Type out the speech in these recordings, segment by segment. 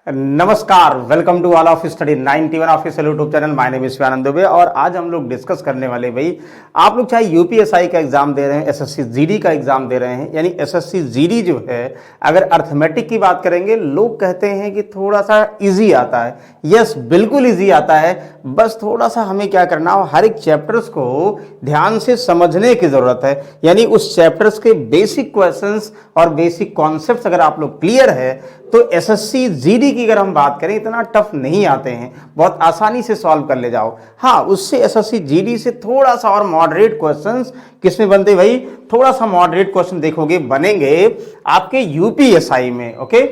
नमस्कार, welcome to all of study 91 official YouTube channel. My name is Shivanand Dubey और आज हम लोग डिस्कस करने वाले भाई, आप लोग चाहे यूपीएसआई का एग्जाम दे रहे हैं, एसएससी जीडी का एग्जाम दे रहे हैं, यानी एसएससी जीडी जो है अगर अर्थमेटिक की बात करेंगे, लोग कहते हैं कि थोड़ा सा इजी आता है। यस, बिल्कुल इजी आता है, बस थोड़ा सा हमें क्या करना हो, हर एक चैप्टर्स को ध्यान से समझने की जरूरत है। यानी उस चैप्टर्स के बेसिक क्वेश्चंस और बेसिक कॉन्सेप्ट्स अगर आप लोग क्लियर है तो एसएससी जीडी की अगर हम बात करें इतना टफ नहीं आते हैं, बहुत आसानी से सॉल्व कर ले जाओ। हाँ, उससे एसएससी जीडी से थोड़ा सा और मॉडरेट क्वेश्चंस किसमें बनते भाई, थोड़ा सा मॉडरेट क्वेश्चन देखोगे बनेंगे आपके यूपीएसआई में। ओके,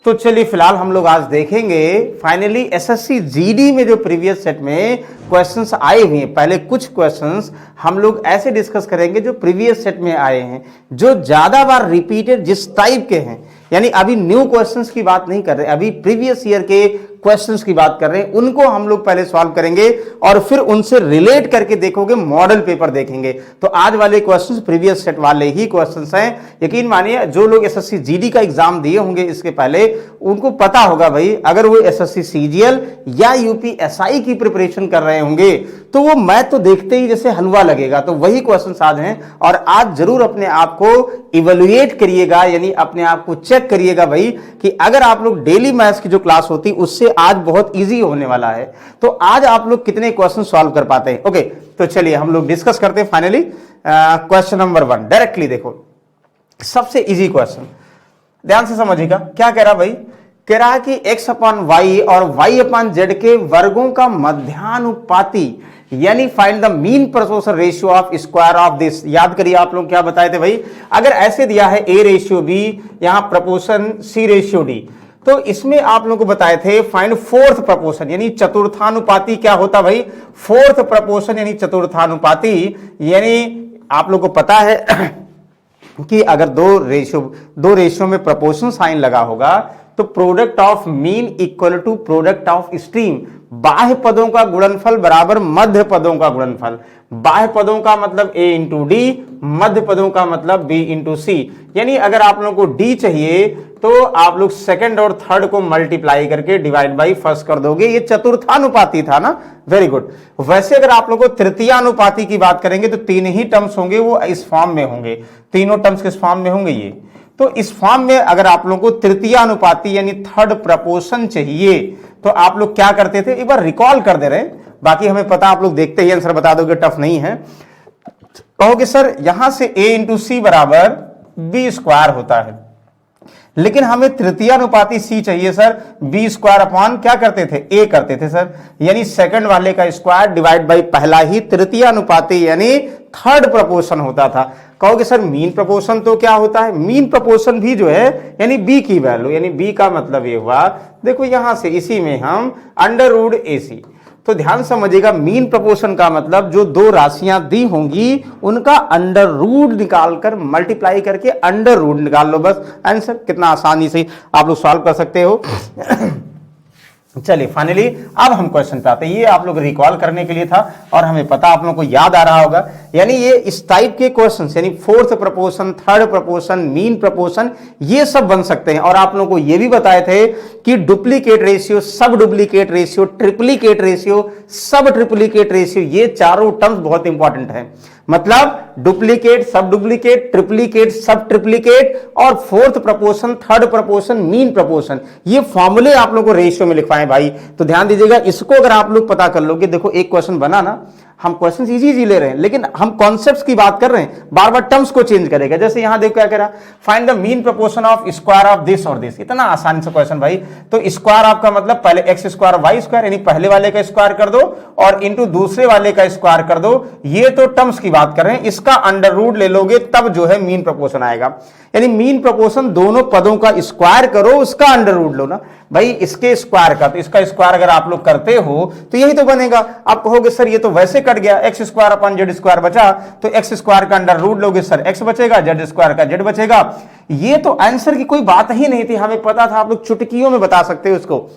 तो चलिए फिलहाल हम लोग आज देखेंगे फाइनली एसएससी जीडी में जो प्रीवियस सेट में क्वेश्चंस आए हुए हैं। पहले कुछ क्वेश्चंस हम लोग ऐसे डिस्कस करेंगे जो प्रीवियस सेट में आए हैं, जो ज्यादा बार रिपीटेड जिस टाइप के हैं, यानी अभी न्यू क्वेश्चंस की बात नहीं कर रहे, अभी प्रीवियस ईयर के क्वेश्चंस की बात कर रहे हैं, उनको हम लोग पहले सॉल्व करेंगे और फिर उनसे रिलेट करके देखोगे, मॉडल पेपर देखेंगे। तो आज वाले क्वेश्चंस प्रीवियस सेट वाले ही क्वेश्चंस हैं। यकीन मानिए जो लोग एसएससी जीडी का एग्जाम दिए होंगे इसके पहले, उनको पता होगा भाई, अगर वो एसएससी सीजीएल या यूपीएसआई की प्रिपरेशन कर रहे होंगे तो वो मैथ तो देखते ही जैसे हलवा लगेगा। तो वही क्वेश्चंस आज हैं और आज जरूर अपने आप को इवेल्युएट करिएगा, यानी अपने आप को चेक करिएगा भाई कि अगर आप लोग डेली मैथ्स की जो क्लास होती उससे आज बहुत इजी होने वाला है। तो आज आप लोग कितने क्वेश्चन सॉल्व कर पाते हैं। ओके, तो चलिए हम लोग डिस्कस करते हैं फाइनली क्वेश्चन नंबर 1। डायरेक्टली देखो, सबसे इजी क्वेश्चन, ध्यान से समझिएगा। क्या कह रहा भाई, कह रहा है कि x अपॉन वाई और y अपॉन जेड के वर्गों का मध्यानुपाती, यानी find the mean proportion ratio of square of this. याद करिए आप लोग क्या बताए थे भाई, अगर ऐसे दिया है a रेशियो b, यहां प्रपोर्शन c रेशियो d, तो इसमें आप लोगों को बताए थे फाइंड फोर्थ प्रपोर्शन, यानी चतुर्थानुपाती क्या होता भाई, फोर्थ प्रपोर्शन यानी चतुर्थानुपाती। यानी आप लोग को पता है कि अगर दो रेशियो में प्रपोर्शन साइन लगा होगा तो product of mean equal to product of extreme. बाह्य पदों का गुणनफल बराबर मध्य पदों का गुणनफल। बाह्य पदों का मतलब a इंटू डी, मध्य पदों का मतलब b इंटू सी। यानी अगर आप लोगों को d चाहिए तो आप लोग सेकंड और थर्ड को मल्टीप्लाई करके डिवाइड बाई फर्स्ट कर दोगे। ये चतुर्थानुपाती था ना, वेरी गुड। वैसे अगर आप लोगों को तृतीयानुपाती की बात करेंगे तो तीन ही टर्म्स होंगे, वो इस फॉर्म में होंगे। तीनों टर्म्स किस फॉर्म में होंगे, ये तो इस फॉर्म में अगर आप लोगों को तृतीयानुपाती यानी थर्ड प्रपोर्शन चाहिए तो आप लोग क्या करते थे, एक बार रिकॉल कर दे रहे हैं, बाकी हमें पता, आप लोग देखते ही आंसर बता दोगे, टफ नहीं है। कहोगे सर यहां से a इंटू सी बराबर बी स्क्वायर होता है, लेकिन हमें तृतीयानुपाती c चाहिए सर, बी स्क्वायर अपॉन क्या करते थे, a करते थे सर, यानी सेकंड वाले का स्क्वायर डिवाइड बाई पहला ही तृतीयानुपाती यानी थर्ड प्रपोर्शन होता था। कहोगे सर मीन प्रपोर्शन तो क्या होता है, मीन प्रपोर्शन भी जो है यानी b की वैल्यू, यानी b का मतलब ये हुआ, देखो यहां से इसी में हम अंडर रूट AC। तो ध्यान समझिएगा, मीन प्रपोर्शन का मतलब जो दो राशियां दी होंगी उनका अंडर रूट निकालकर मल्टीप्लाई करके अंडर रूट निकाल लो, बस आंसर। कितना आसानी से आप लोग सॉल्व कर सकते हो। चलिए फाइनली अब हम क्वेश्चन पे आते हैं। ये आप लोग रिकॉल करने के लिए था और हमें पता आप लोगों को याद आ रहा होगा, यानी ये इस टाइप के क्वेश्चंस, यानी fourth proportion, third proportion, mean proportion, ये सब बन सकते हैं। और आप लोगों को ये भी बताए थे कि डुप्लीकेट रेशियो, सब डुप्लीकेट रेशियो, ट्रिप्लीकेट रेशियो, सब ट्रिप्लीकेट रेशियो, ये चारों टर्म्स बहुत इंपॉर्टेंट है। मतलब डुप्लीकेट, सब डुप्लीकेट, ट्रिप्लीकेट, सब ट्रिप्लीकेट और fourth proportion, third proportion, mean proportion, ये फॉर्मूले आप लोगों को रेशियो में लिखवाएं भाई। तो ध्यान दीजिएगा, इसको अगर आप लोग पता कर लोगे, देखो एक क्वेश्चन बना ना, हम क्वेश्चन इजी ले रहे हैं लेकिन हम कॉन्सेप्ट्स की बात कर रहे हैं, बार बार टर्म्स को चेंज करेगा। जैसे यहां देखो क्या कह रहा, find the mean proportion of square of this और दिस। इतना आसान सा क्वेश्चन भाई। तो स्क्वायर आपका मतलब पहले एक्स स्क्वायर वाई स्क्वायर, यानी पहले वाले का स्क्वायर कर दो और इंटू दूसरे वाले का स्क्वायर कर दो। ये तो टर्म्स की बात कर रहे हैं, इसका अंडर रूट ले लोगे तब जो है मीन प्रपोर्शन आएगा। यानी मीन प्रपोर्शन दोनों पदों का स्क्वायर करो, उसका अंडर रूट लो ना भाई, इसके स्क्वायर का, तो इसका स्क्वायर अगर आप लोग करते हो तो यही तो बनेगा। आप कहोगे सर ये तो वैसे कट गया, x square upon Z square बचा, तो एक्स स्क्वायर का अंडर रूट लोगे सर एक्स बचेगा, जेड स्क्वायर का जेड बचेगा। ये तो आंसर की कोई बात ही नहीं थी, हमें पता था, आप लोग चुटकियों में बता सकते हो इसको।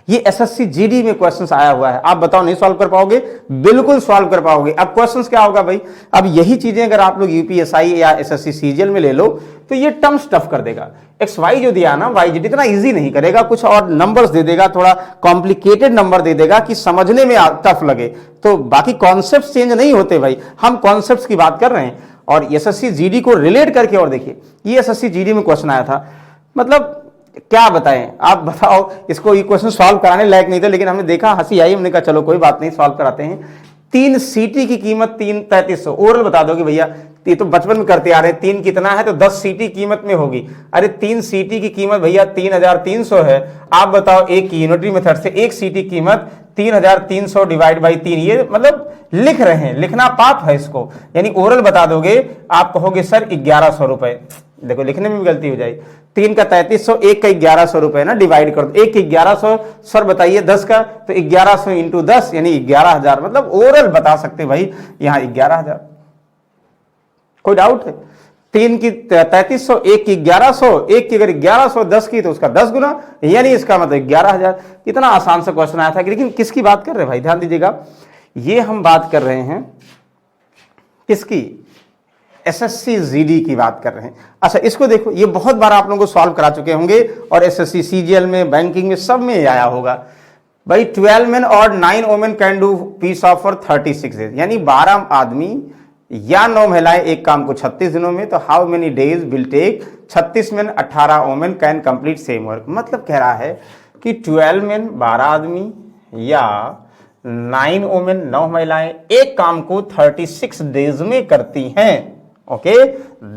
ये एसएससी जीडी में क्वेश्चंस आया हुआ है। आप बताओ नहीं सॉल्व कर पाओगे? बिल्कुल सॉल्व कर पाओगे। अब क्वेश्चंस क्या होगा भाई, अब यही चीजें अगर आप लोग यूपीएसआई या एसएससी सीजीएल में ले लो तो ये टर्म्स टफ कर देगा। एक्स वाई जो दिया ना, वाई जेड इतना इजी नहीं करेगा, कुछ और नंबर्स दे देगा, थोड़ा कॉम्प्लिकेटेड नंबर दे देगा कि समझने में टफ लगे। तो बाकी कॉन्सेप्ट चेंज नहीं होते भाई, हम कॉन्सेप्ट की बात कर रहे हैं। और एसएससी जीडी को रिलेट करके, और देखिए ये एसएससी जीडी में क्वेश्चन आया था, मतलब क्या बताएं, आप बताओ। इसको ये क्वेश्चन सॉल्व कराने लायक नहीं थे, लेकिन हमने देखा, हंसी आई, हमने कहा चलो कोई बात नहीं सॉल्व कराते हैं। 3 सीटी की कीमत 3300, ओरल बता दोगे भैया, ये तो बचपन में करते आ रहे हैं। 3 कितना है तो 10 सीटी कीमत में होगी। अरे 3 सीटी की कीमत भैया 3300 है। आप बताओ एक यूनिटरी मेथड से 1 सीटी कीमत 3300 डिवाइड बाई 3, ये मतलब लिख रहे हैं, लिखना पाप है इसको। यानी ओरल बता दोगे, आप कहोगे सर 1100 रुपए। देखो लिखने में भी गलती हो जाएगी। 3 का 3300, 1 का 1100 रुपए ना, डिवाइड कर दो। 1 1100, सर बताइए 10 का, तो 1100 इंटू 10 यानी 11,000। मतलब ओरल बता सकते भाई यहां 11,000। कोई डाउट है? 3 की 3300, 1 की 1100, 1 की अगर 1100 10 की तो उसका 10 गुना, यानी इसका मतलब 11,000। इतना आसान सा क्वेश्चन आया था। लेकिन किसकी बात कर रहे हैं भाई, ध्यान दीजिएगा, ये हम बात कर रहे हैं किसकी, एसएससी जीडी की बात कर रहे हैं। अच्छा इसको देखो, ये बहुत बार आप लोगों को सॉल्व करा चुके होंगे, और एसएससी सीजीएल में, बैंकिंग में, सब में आया होगा भाई। 12 men और 9 women can do piece of for 36 days, यानी 12 आदमी या 9 महिलाएं एक काम को 36 दिनों में, तो how many days will take 36 men 18 women can complete same work. मतलब कह रहा है कि 12 men 12 आदमी या 9 women 9 महिलाएं एक काम को 36 डेज में करती हैं। ओके,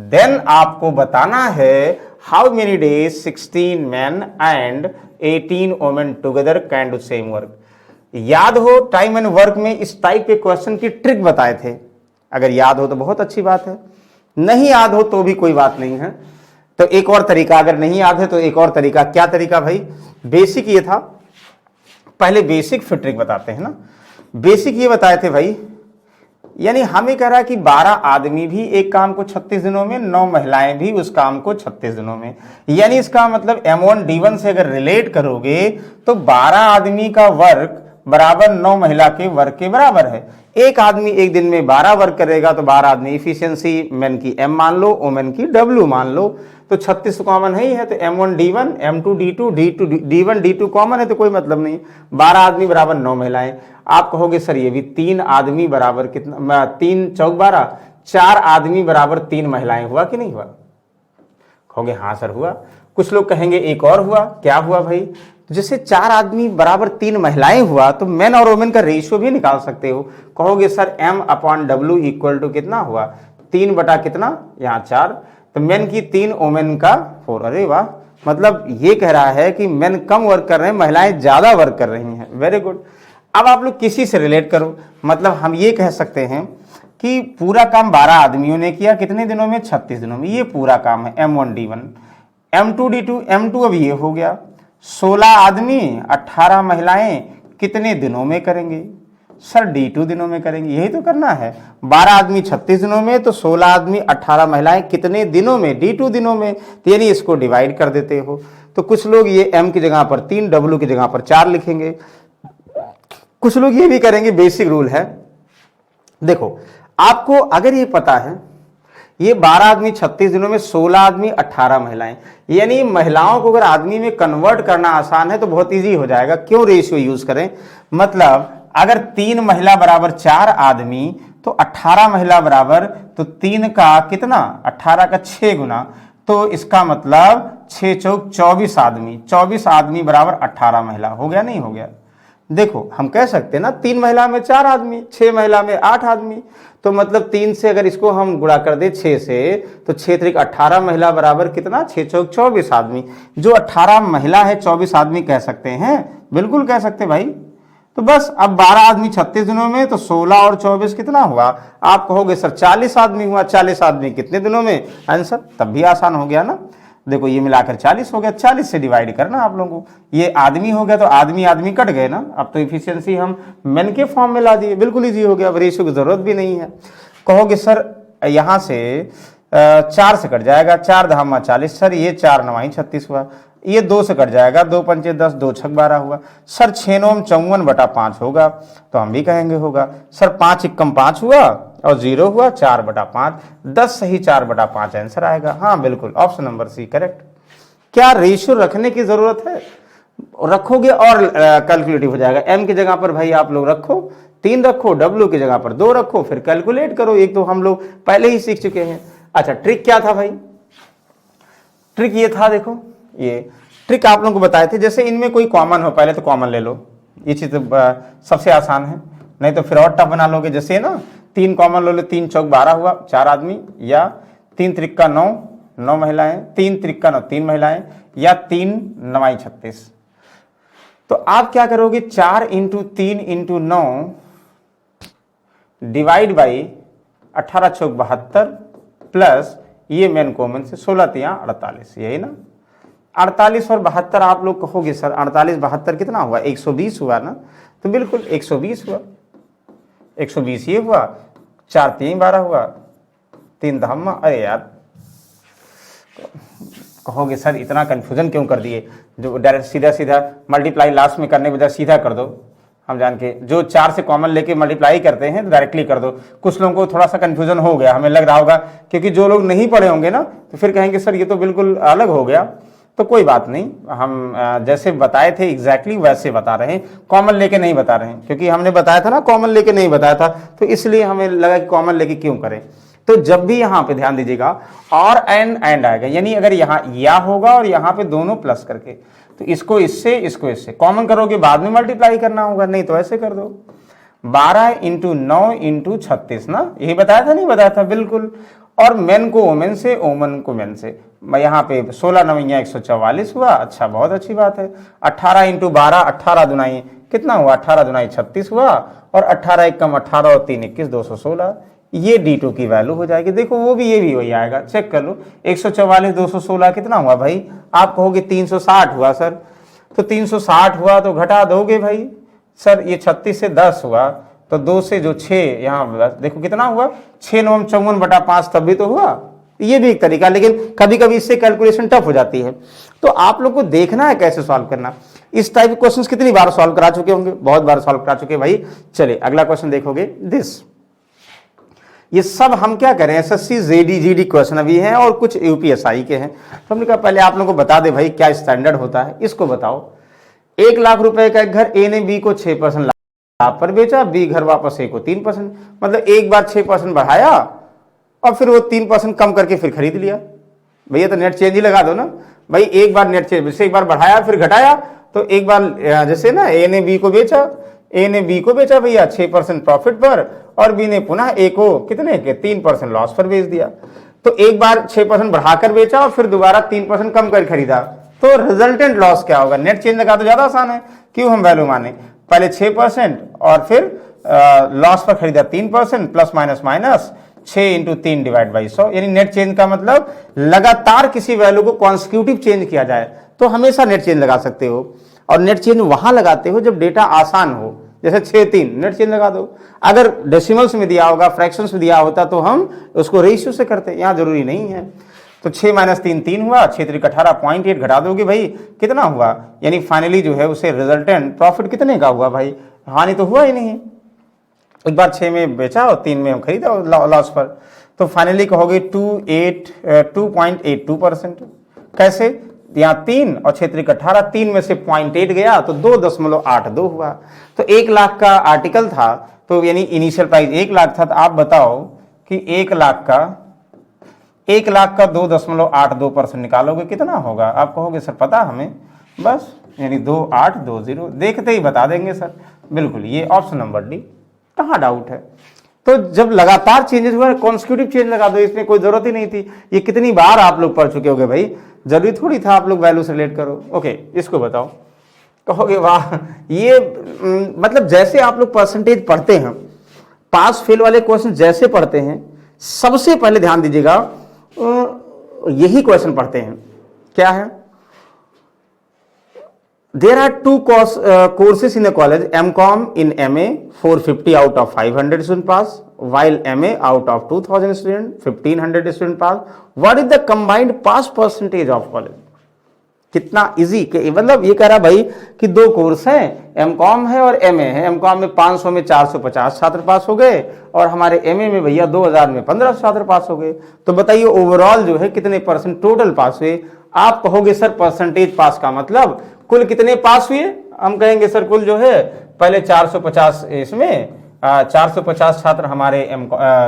देन आपको बताना है how many days 16 men and 18 women together can do same work. याद हो टाइम एंड वर्क में इस टाइप के क्वेश्चन की ट्रिक बताए थे, अगर याद हो तो बहुत अच्छी बात है, नहीं याद हो तो भी कोई बात नहीं है। तो एक और तरीका, अगर नहीं याद है तो एक और तरीका, क्या तरीका भाई, बेसिक ये था, पहले बेसिक फिर ट्रिक बताते हैं ना। बेसिक ये बताए थे भाई, यानी हमें कह रहा है कि 12 आदमी भी एक काम को 36 दिनों में, 9 महिलाएं भी उस काम को 36 दिनों में। यानी इसका मतलब M1 D1 से अगर रिलेट करोगे तो 12 आदमी का वर्क बराबर 9 महिला के वर्क के बराबर है। एक आदमी एक दिन में 12 वर्क करेगा तो 12 आदमी, इफिशियंसी मेन की M मान लो, वोमेन की W मान लो, तो 36 कॉमन है ही है, तो M1 D1, M2 D2, D1 D2 common है तो कोई मतलब नहीं। 12 आदमी बराबर 9 महिलाएं। आप कहोगे सर ये भी 3 आदमी बराबर कितना, 3 चौक 12, 4 आदमी बराबर 3 महिलाएं, हुआ कि नहीं हुआ? कहोगे हाँ सर हुआ। कुछ लोग कहेंगे एक और हुआ, क्या हुआ भाई, जैसे 4 आदमी बराबर 3 महिलाएं हुआ तो मेन और वोमेन का रेशियो भी निकाल सकते हो। कहोगे सर M/W इक्वल टू कितना हुआ, 3 बटा कितना, यहाँ 4, तो मेन की 3, वोमेन का 4। अरे वाह, मतलब ये कह रहा है कि मेन कम वर्क कर रहे हैं, महिलाएं ज्यादा वर्क कर रही हैं। Very good. अब आप लोग किसी से रिलेट करो, मतलब हम ये कह सकते हैं कि पूरा काम 12 आदमियों ने किया, कितने दिनों में, 36 दिनों में, ये पूरा काम है M1 D1। M2 D2, M2 अब ये हो गया, 16 आदमी 18 महिलाएं कितने दिनों में करेंगे, सर D2 दिनों में करेंगे, यही तो करना है। 12 आदमी 36 दिनों में, तो 16 आदमी 18 महिलाएं कितने दिनों में, D2 दिनों में, तो यानी इसको डिवाइड कर देते हो। तो कुछ लोग ये M की जगह पर 3, W की जगह पर 4 लिखेंगे, कुछ लोग ये भी करेंगे, बेसिक रूल है। देखो आपको अगर ये पता है, ये 12 आदमी 36 दिनों में, 16 आदमी 18 महिलाएं, यानी महिलाओं को अगर आदमी में कन्वर्ट करना आसान है तो बहुत इजी हो जाएगा। क्यों रेशियो यूज करें, मतलब अगर 3 महिला बराबर 4 आदमी तो 18 महिला बराबर, तो 3 का कितना, 18 का 6 गुना, तो इसका मतलब 6 चौक 24 आदमी, 24 आदमी बराबर 18 महिला, हो गया नहीं हो गया। देखो हम कह सकते हैं ना, 3 महिला में 4 आदमी, 6 महिला में 8 आदमी, तो मतलब 3 से अगर इसको हम गुणा कर दे 6 से, तो 6 त्रिक 18 महिला बराबर कितना, 6 चौक 24 आदमी। जो 18 महिला है 24 आदमी कह सकते हैं, बिल्कुल कह सकते भाई। तो बस अब 12 आदमी 36 दिनों में, तो 16 और 24 कितना हुआ, आप कहोगे सर 40 आदमी हुआ। 40 आदमी कितने दिनों में, आंसर तब भी आसान हो गया ना। देखो ये मिलाकर 40 हो गया, 40 से डिवाइड करना आप लोगों को, ये आदमी हो गया तो आदमी आदमी कट गए ना, अब तो इफिशियंसी हम मेन के फॉर्म में ला दिए, बिल्कुल इजी हो गया, अब रेशियो की जरूरत भी नहीं है। कहोगे सर यहाँ से 4 से कट जाएगा, 4 धामा 40 सर, ये 4 नवाई 36 हुआ, ये 2 से कट जाएगा, 2 पंचे 10, 2 छक 12 हुआ सर, 6 9 54/5 होगा, तो हम भी कहेंगे होगा सर। 5 एकम 5 हुआ और 0 हुआ, 4/5, 10 सही 4/5 आंसर आएगा। हाँ बिल्कुल, ऑप्शन नंबर सी करेक्ट। क्या रेशियो रखने की जरूरत है? रखोगे और कैलकुलेटिव हो जाएगा। m की जगह पर भाई आप लोग रखो 3 रखो, w की जगह पर 2 रखो, फिर कैलकुलेट करो। एक तो हम लोग पहले ही सीख चुके हैं। अच्छा ट्रिक क्या था भाई? ट्रिक ये था, देखो ये ट्रिक आप लोगों को बताए थे, जैसे इनमें कोई कॉमन हो, पहले तो कॉमन ले लो, ये चीज सबसे आसान है, नहीं तो फिर और टफ बना लोगे। जैसे ना 3 कॉमन लो, 3 चौक 12 हुआ, 4 आदमी, या 3 त्रिक्का 9, 9 महिलाएं, 3 त्रिक्का 9, 3 महिलाएं, या 3 9 36। तो आप क्या करोगे, 4 into 3 into 9 divide by 18 Chowk 72 plus ये मेन कॉमन से 16 तिया 48, यही ना। 48 और 72 आप लोग कहोगे सर 48 72 कितना हुआ, 120 हुआ ना। तो बिल्कुल 120 हुआ, 120 ये हुआ, 4 3 12 हुआ, 3 धामा, अरे यार कहोगे सर इतना कंफ्यूजन क्यों कर दिए, जो डायरेक्ट सीधा सीधा मल्टीप्लाई लास्ट में करने के बजाय सीधा कर दो। हम जान के जो 4 से कॉमन लेके मल्टीप्लाई करते हैं तो डायरेक्टली कर दो। कुछ लोगों को थोड़ा सा कंफ्यूजन हो गया, हमें लग रहा होगा, क्योंकि जो लोग नहीं पढ़े होंगे ना तो फिर कहेंगे सर ये तो बिल्कुल अलग हो गया। तो कोई बात नहीं, हम जैसे बताए थे एग्जैक्टली वैसे बता रहे हैं, कॉमन लेके नहीं बता रहे हैं, क्योंकि हमने बताया था ना कॉमन लेके नहीं बताया था, तो इसलिए हमें लगा कि कॉमन लेके क्यों करें। तो जब भी यहाँ पे ध्यान दीजिएगा और एंड आएगा, यानी अगर यहाँ या होगा और यहाँ पे दोनों प्लस करके, तो इसको इससे कॉमन करोगे, बाद में मल्टीप्लाई करना होगा, नहीं तो ऐसे कर दो। 12 इंटू 9 इंटू 36 ना, यही बताया था नहीं बताया था, बिल्कुल। और मेन को ओमेन से, ओमन को मेन से, यहाँ पे 16 9 144 हुआ। अच्छा बहुत अच्छी बात है। 18 इंटू 12, 18 दुनाई कितना हुआ, 18 दुनाई 36 हुआ, और 18 एकम 18 और 3 21 216, ये D2 की वैल्यू हो जाएगी। देखो वो भी ये भी वही आएगा, चेक कर लो। 144 216 कितना हुआ भाई, आप कहोगे 360 हुआ सर, तो 360 हुआ तो घटा दोगे भाई सर, ये 36 से 10 हुआ, तो 2 से जो 6 यहाँ देखो कितना हुआ, 6 9 54/5, तब भी तो हुआ। ये भी एक तरीका, लेकिन कभी कभी इससे कैलकुलेशन टफ हो जाती है। तो आप लोग को देखना है कैसे सॉल्व करना। इस टाइप के क्वेश्चंस कितनी बार सॉल्व करा चुके होंगे, बहुत बार सॉल्व करा चुके भाई। चलिए अगला क्वेश्चन देखोगे, दिस, ये सब हम क्या करें, एसएससी जीडी क्वेश्चन अभी हैं और कुछ यूपीएसआई के हैं। तो हमने कहा पहले आप लोगों को बता दे भाई क्या स्टैंडर्ड होता है, इसको बताओ। 1 लाख रुपए का एक घर, ए ने बी को 6% लाभ पर बेचा, बी घर वापस ए को 3%, मतलब एक बार 6% बढ़ाया और फिर वो 3% कम करके फिर खरीद लिया। भैया तो नेट चेंज ही लगा दो ना भाई, एक बार नेट चेंज, जैसे एक बार बढ़ाया फिर घटाया, तो एक बार जैसे ना ए ने बी को बेचा भैया 6% प्रॉफिट पर, और बी ने पुनः ए को कितने के 3% लॉस पर बेच दिया। तो एक बार 6% बढ़ाकर बेचा और फिर दोबारा 3% कम कर खरीदा, तो रिजल्टेंट लॉस क्या होगा। नेट चेंज लगा तो ज्यादा आसान है, क्यों हम वैल्यू माने, पहले 6% और फिर लॉस पर खरीदा 3%, plus minus minus 6 into 3 divide by 100, यानी नेट चेंज का मतलब लगातार किसी वैल्यू को कॉन्सिक्यूटिव चेंज किया जाए, तो हमेशा नेट चेंज लगा सकते हो। और नेट चेंज वहां लगाते हो जब डेटा आसान हो, जैसे 6 3 नेट चेंज लगा दो। अगर डेसिमल्स में दिया होगा, फ्रैक्शंस में दिया होता तो हम उसको रेशियो से करते, यहाँ जरूरी नहीं है। तो 6 - 3 3 हुआ, 6 3 18, 0.8 घटा दोगे भाई कितना हुआ, यानी फाइनली जो है उसे रिजल्टेंट प्रॉफिट कितने का हुआ भाई, हानि तो हुआ ही नहीं। एक बार 6 में बेचा और 3 में हम खरीदा लॉस पर, तो फाइनली कहोगे 2.82%। कैसे, यहाँ 3 और 6 3 18, 3 में से 0.8 गया तो 2.82 हुआ। तो 1 लाख का आर्टिकल था, तो यानी इनिशियल प्राइस 1 लाख था, तो आप बताओ कि 1 लाख का 2.82% निकालोगे कितना होगा। आप कहोगे सर पता हमें, बस यानी 2820, देखते ही बता देंगे सर, बिल्कुल ये ऑप्शन नंबर डी, कहाँ डाउट है। तो जब लगातार चेंजेस हुआ, कॉन्सिक्यूटिव चेंज लगा दो, इसमें कोई जरूरत ही नहीं थी। ये कितनी बार आप लोग पढ़ चुके होगे भाई, जरूरी थोड़ी था आप लोग वैल्यू से रिलेट करो। ओके, इसको बताओ, कहोगे वाह, ये मतलब जैसे आप लोग परसेंटेज पढ़ते हैं, पास फेल वाले क्वेश्चन जैसे पढ़ते हैं, सबसे पहले ध्यान दीजिएगा यही क्वेश्चन पढ़ते हैं। क्या है, there are 2 courses in a college, MCom in MA, 450 out of 500 students pass, while MA out of 2000 student 1500 student pass. What is the combined pass percentage of college? कितना इजी कि मतलब ये कह रहा भाई कि दो कोर्स हैं, एमकॉम है और एमए है। एमकॉम में 500 में 450 छात्र पास हो गए और हमारे एमए में भैया 2000 में 1500 छात्र पास हो गए। तो बताइए ओवरऑल जो है कितने परसेंट टोटल पास हुए। आप कहोगे सर परसेंटेज पास का मतलब कुल कितने पास हुए, हम कहेंगे सर कुल जो है पहले 450 इसमें 450 छात्र हमारे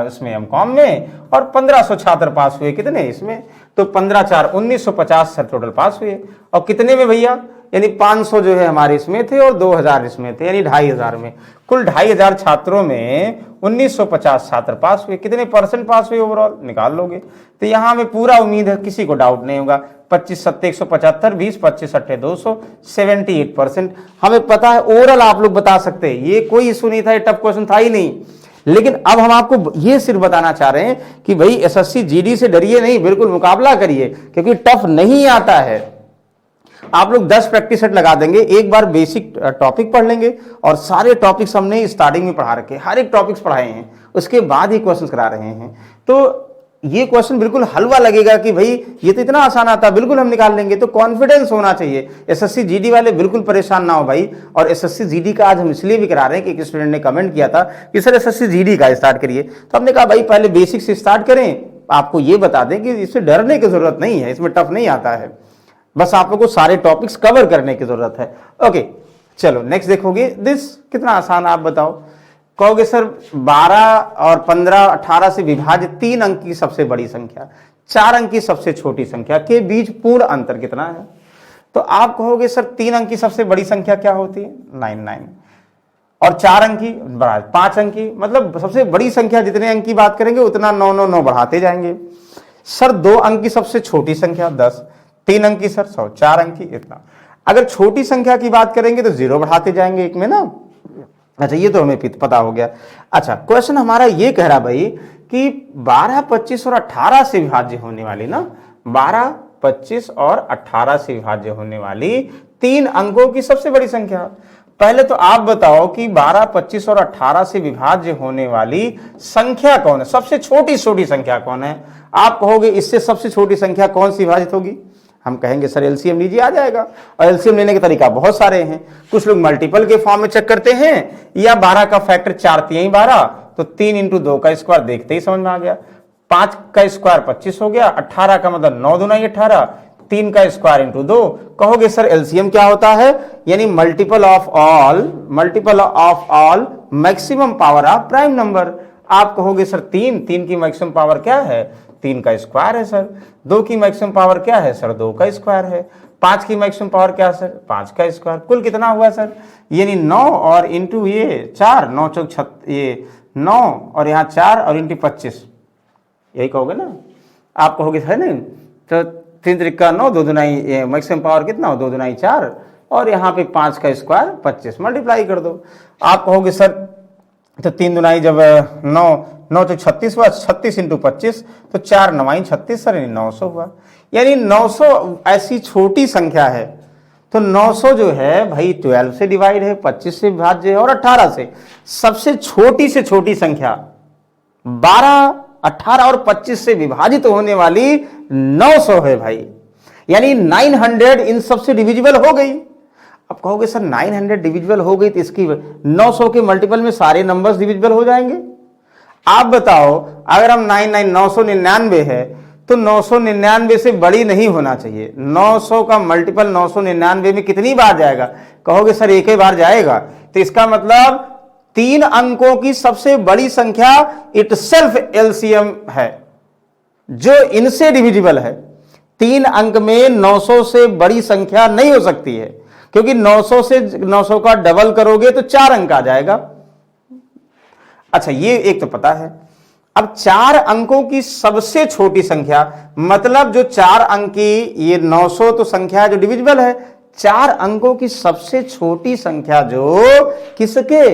इसमें एमकॉम में और 1500 छात्र पास हुए कितने इसमें, तो 15 4 1950 सर टोटल पास हुए। और कितने में भैया, यानी 500 जो है हमारे इसमें थे और 2000 इसमें थे, यानी 2500 में कुल 2500 छात्रों में 1950 छात्र पास हुए। कितने परसेंट पास हुए ओवरऑल निकाल लोगे। तो यहां हमें पूरा उम्मीद है किसी को डाउट नहीं होगा। 25 7 175 20 25 8 200 78%। हमें पता है ओवरऑल आप लोग बता सकते हैं, ये कोई इशू नहीं था, ये टफ क्वेश्चन था ही नहीं। लेकिन अब हम आपको ये सिर्फ बताना चाह रहे हैं कि भाई एसएससी जीडी से डरिए नहीं, बिल्कुल मुकाबला करिए क्योंकि टफ नहीं आता है। आप लोग 10 प्रैक्टिस सेट लगा देंगे, एक बार बेसिक टॉपिक पढ़ लेंगे और सारे टॉपिक्स हमने स्टार्टिंग में पढ़ा रखे, हर एक टॉपिक्स पढ़ाए हैं, उसके बाद ही क्वेश्चंस करा रहे हैं। तो ये क्वेश्चन बिल्कुल हलवा लगेगा कि भाई ये तो इतना आसान आता, बिल्कुल हम निकाल लेंगे। तो कॉन्फिडेंस होना चाहिए। एसएससी जीडी वाले बिल्कुल परेशान ना हो भाई। और एसएससी जीडी का आज हम इसलिए भी करा रहे हैं कि एक स्टूडेंट ने कमेंट किया था कि सर एसएससी जीडी का स्टार्ट करिए, तो हमने कहा भाई पहले बेसिक से स्टार्ट करें, आपको ये बता दें कि इससे डरने की जरूरत नहीं है, इसमें टफ नहीं आता है, बस आप लोगों को सारे टॉपिक्स कवर करने की जरूरत है। ओके चलो नेक्स्ट देखोगे, दिस कितना आसान आप बताओ। कहोगे सर 12 और 15 18 से विभाजित 3 अंक की सबसे बड़ी संख्या 4 अंक की सबसे छोटी संख्या के बीच पूर्ण अंतर कितना है। तो आप कहोगे सर 3 अंक की सबसे बड़ी संख्या क्या होती है 99 और 4 अंक की 5 अंक की, मतलब सबसे बड़ी संख्या जितने अंक की बात करेंगे उतना 9 9 9 बढ़ाते जाएंगे। सर 2 अंक की सबसे छोटी संख्या 10, 3 अंक की सर 100, 4 अंक की इतना। अगर छोटी संख्या की बात करेंगे तो 0 बढ़ाते जाएंगे एक में ना। अच्छा ये तो हमें पता हो गया। अच्छा क्वेश्चन हमारा ये कह रहा भाई कि 12 25 और 18 से विभाज्य होने वाली ना 12 25 और 18 से विभाज्य होने वाली 3 अंकों की सबसे बड़ी संख्या। पहले तो आप बताओ कि 12 25 और 18 से विभाज्य होने वाली संख्या कौन है, सबसे छोटी संख्या कौन है। आप कहोगे इससे सबसे छोटी संख्या कौन सी विभाजित होगी, हम कहेंगे सर एलसीएम लीजिए आ जाएगा। और एलसीएम लेने के तरीका बहुत सारे हैं, कुछ लोग मल्टीपल के फॉर्म में चेक करते हैं या 12 का फैक्टर 4 3 12 तो 3 × 2 का स्क्वायर देखते ही समझ में आ गया। 5 का स्क्वायर 25 हो गया, 18 का मतलब 9 दूना 18, 3 का स्क्वायर × 2। कहोगे सर एलसीएम क्या होता है, यानी multiple of all maximum power of prime number. आप कहोगे सर 3 की मैक्सिमम पावर क्या है 3 का स्क्वायर है सर। 2 की मैक्सिमम पावर क्या है सर 2 का स्क्वायर है। 5 की मैक्सिमम पावर क्या है सर 5 का स्क्वायर। कुल कितना हुआ सर, यानी 9 और इंटू ये 4, 9 चौक 36, ये 9 और यहाँ 4 और इंटू 25, यही कहोगे ना। आप कहोगे है नहीं तो 3 त्रिका 9, 2 दुनाई मैक्सिमम पावर कितना हो 2 दुनाई 4 और यहाँ पे 5 का स्क्वायर 25 मल्टीप्लाई कर दो। आप कहोगे सर तो 3 दुनाई जब 9 तो 36 हुआ, 36 × 25 तो 4 9 36 सर, यानी 900 हुआ। यानी 900 ऐसी छोटी संख्या है तो 900 जो है भाई 12 से डिवाइड है, 25 से विभाज्य है और 18 से। सबसे छोटी संख्या 12 18 और 25 से विभाजित होने वाली 900 है भाई, यानी 900 इन सबसे डिविजिबल हो गई। अब कहोगे सर 900 डिविजिबल हो गई तो इसकी 900 के मल्टीपल में सारे नंबर्स डिविजिबल हो जाएंगे। आप बताओ अगर हम 999 है तो 999 से बड़ी नहीं होना चाहिए। 900 का मल्टीपल 999 में कितनी बार जाएगा, कहोगे सर एक ही बार जाएगा। तो इसका मतलब 3 अंकों की सबसे बड़ी संख्या इटसेल्फ एलसीएम है जो इनसे डिविजिबल है। 3 अंक में 900 से बड़ी संख्या नहीं हो सकती है क्योंकि 900 से 900 का डबल करोगे तो 4 अंक आ जाएगा। अच्छा ये एक तो पता है। अब 4 अंकों की सबसे छोटी संख्या मतलब जो 4 अंक की ये 900 तो संख्या है जो डिविजिबल है, 4 अंकों की सबसे छोटी संख्या जो किसके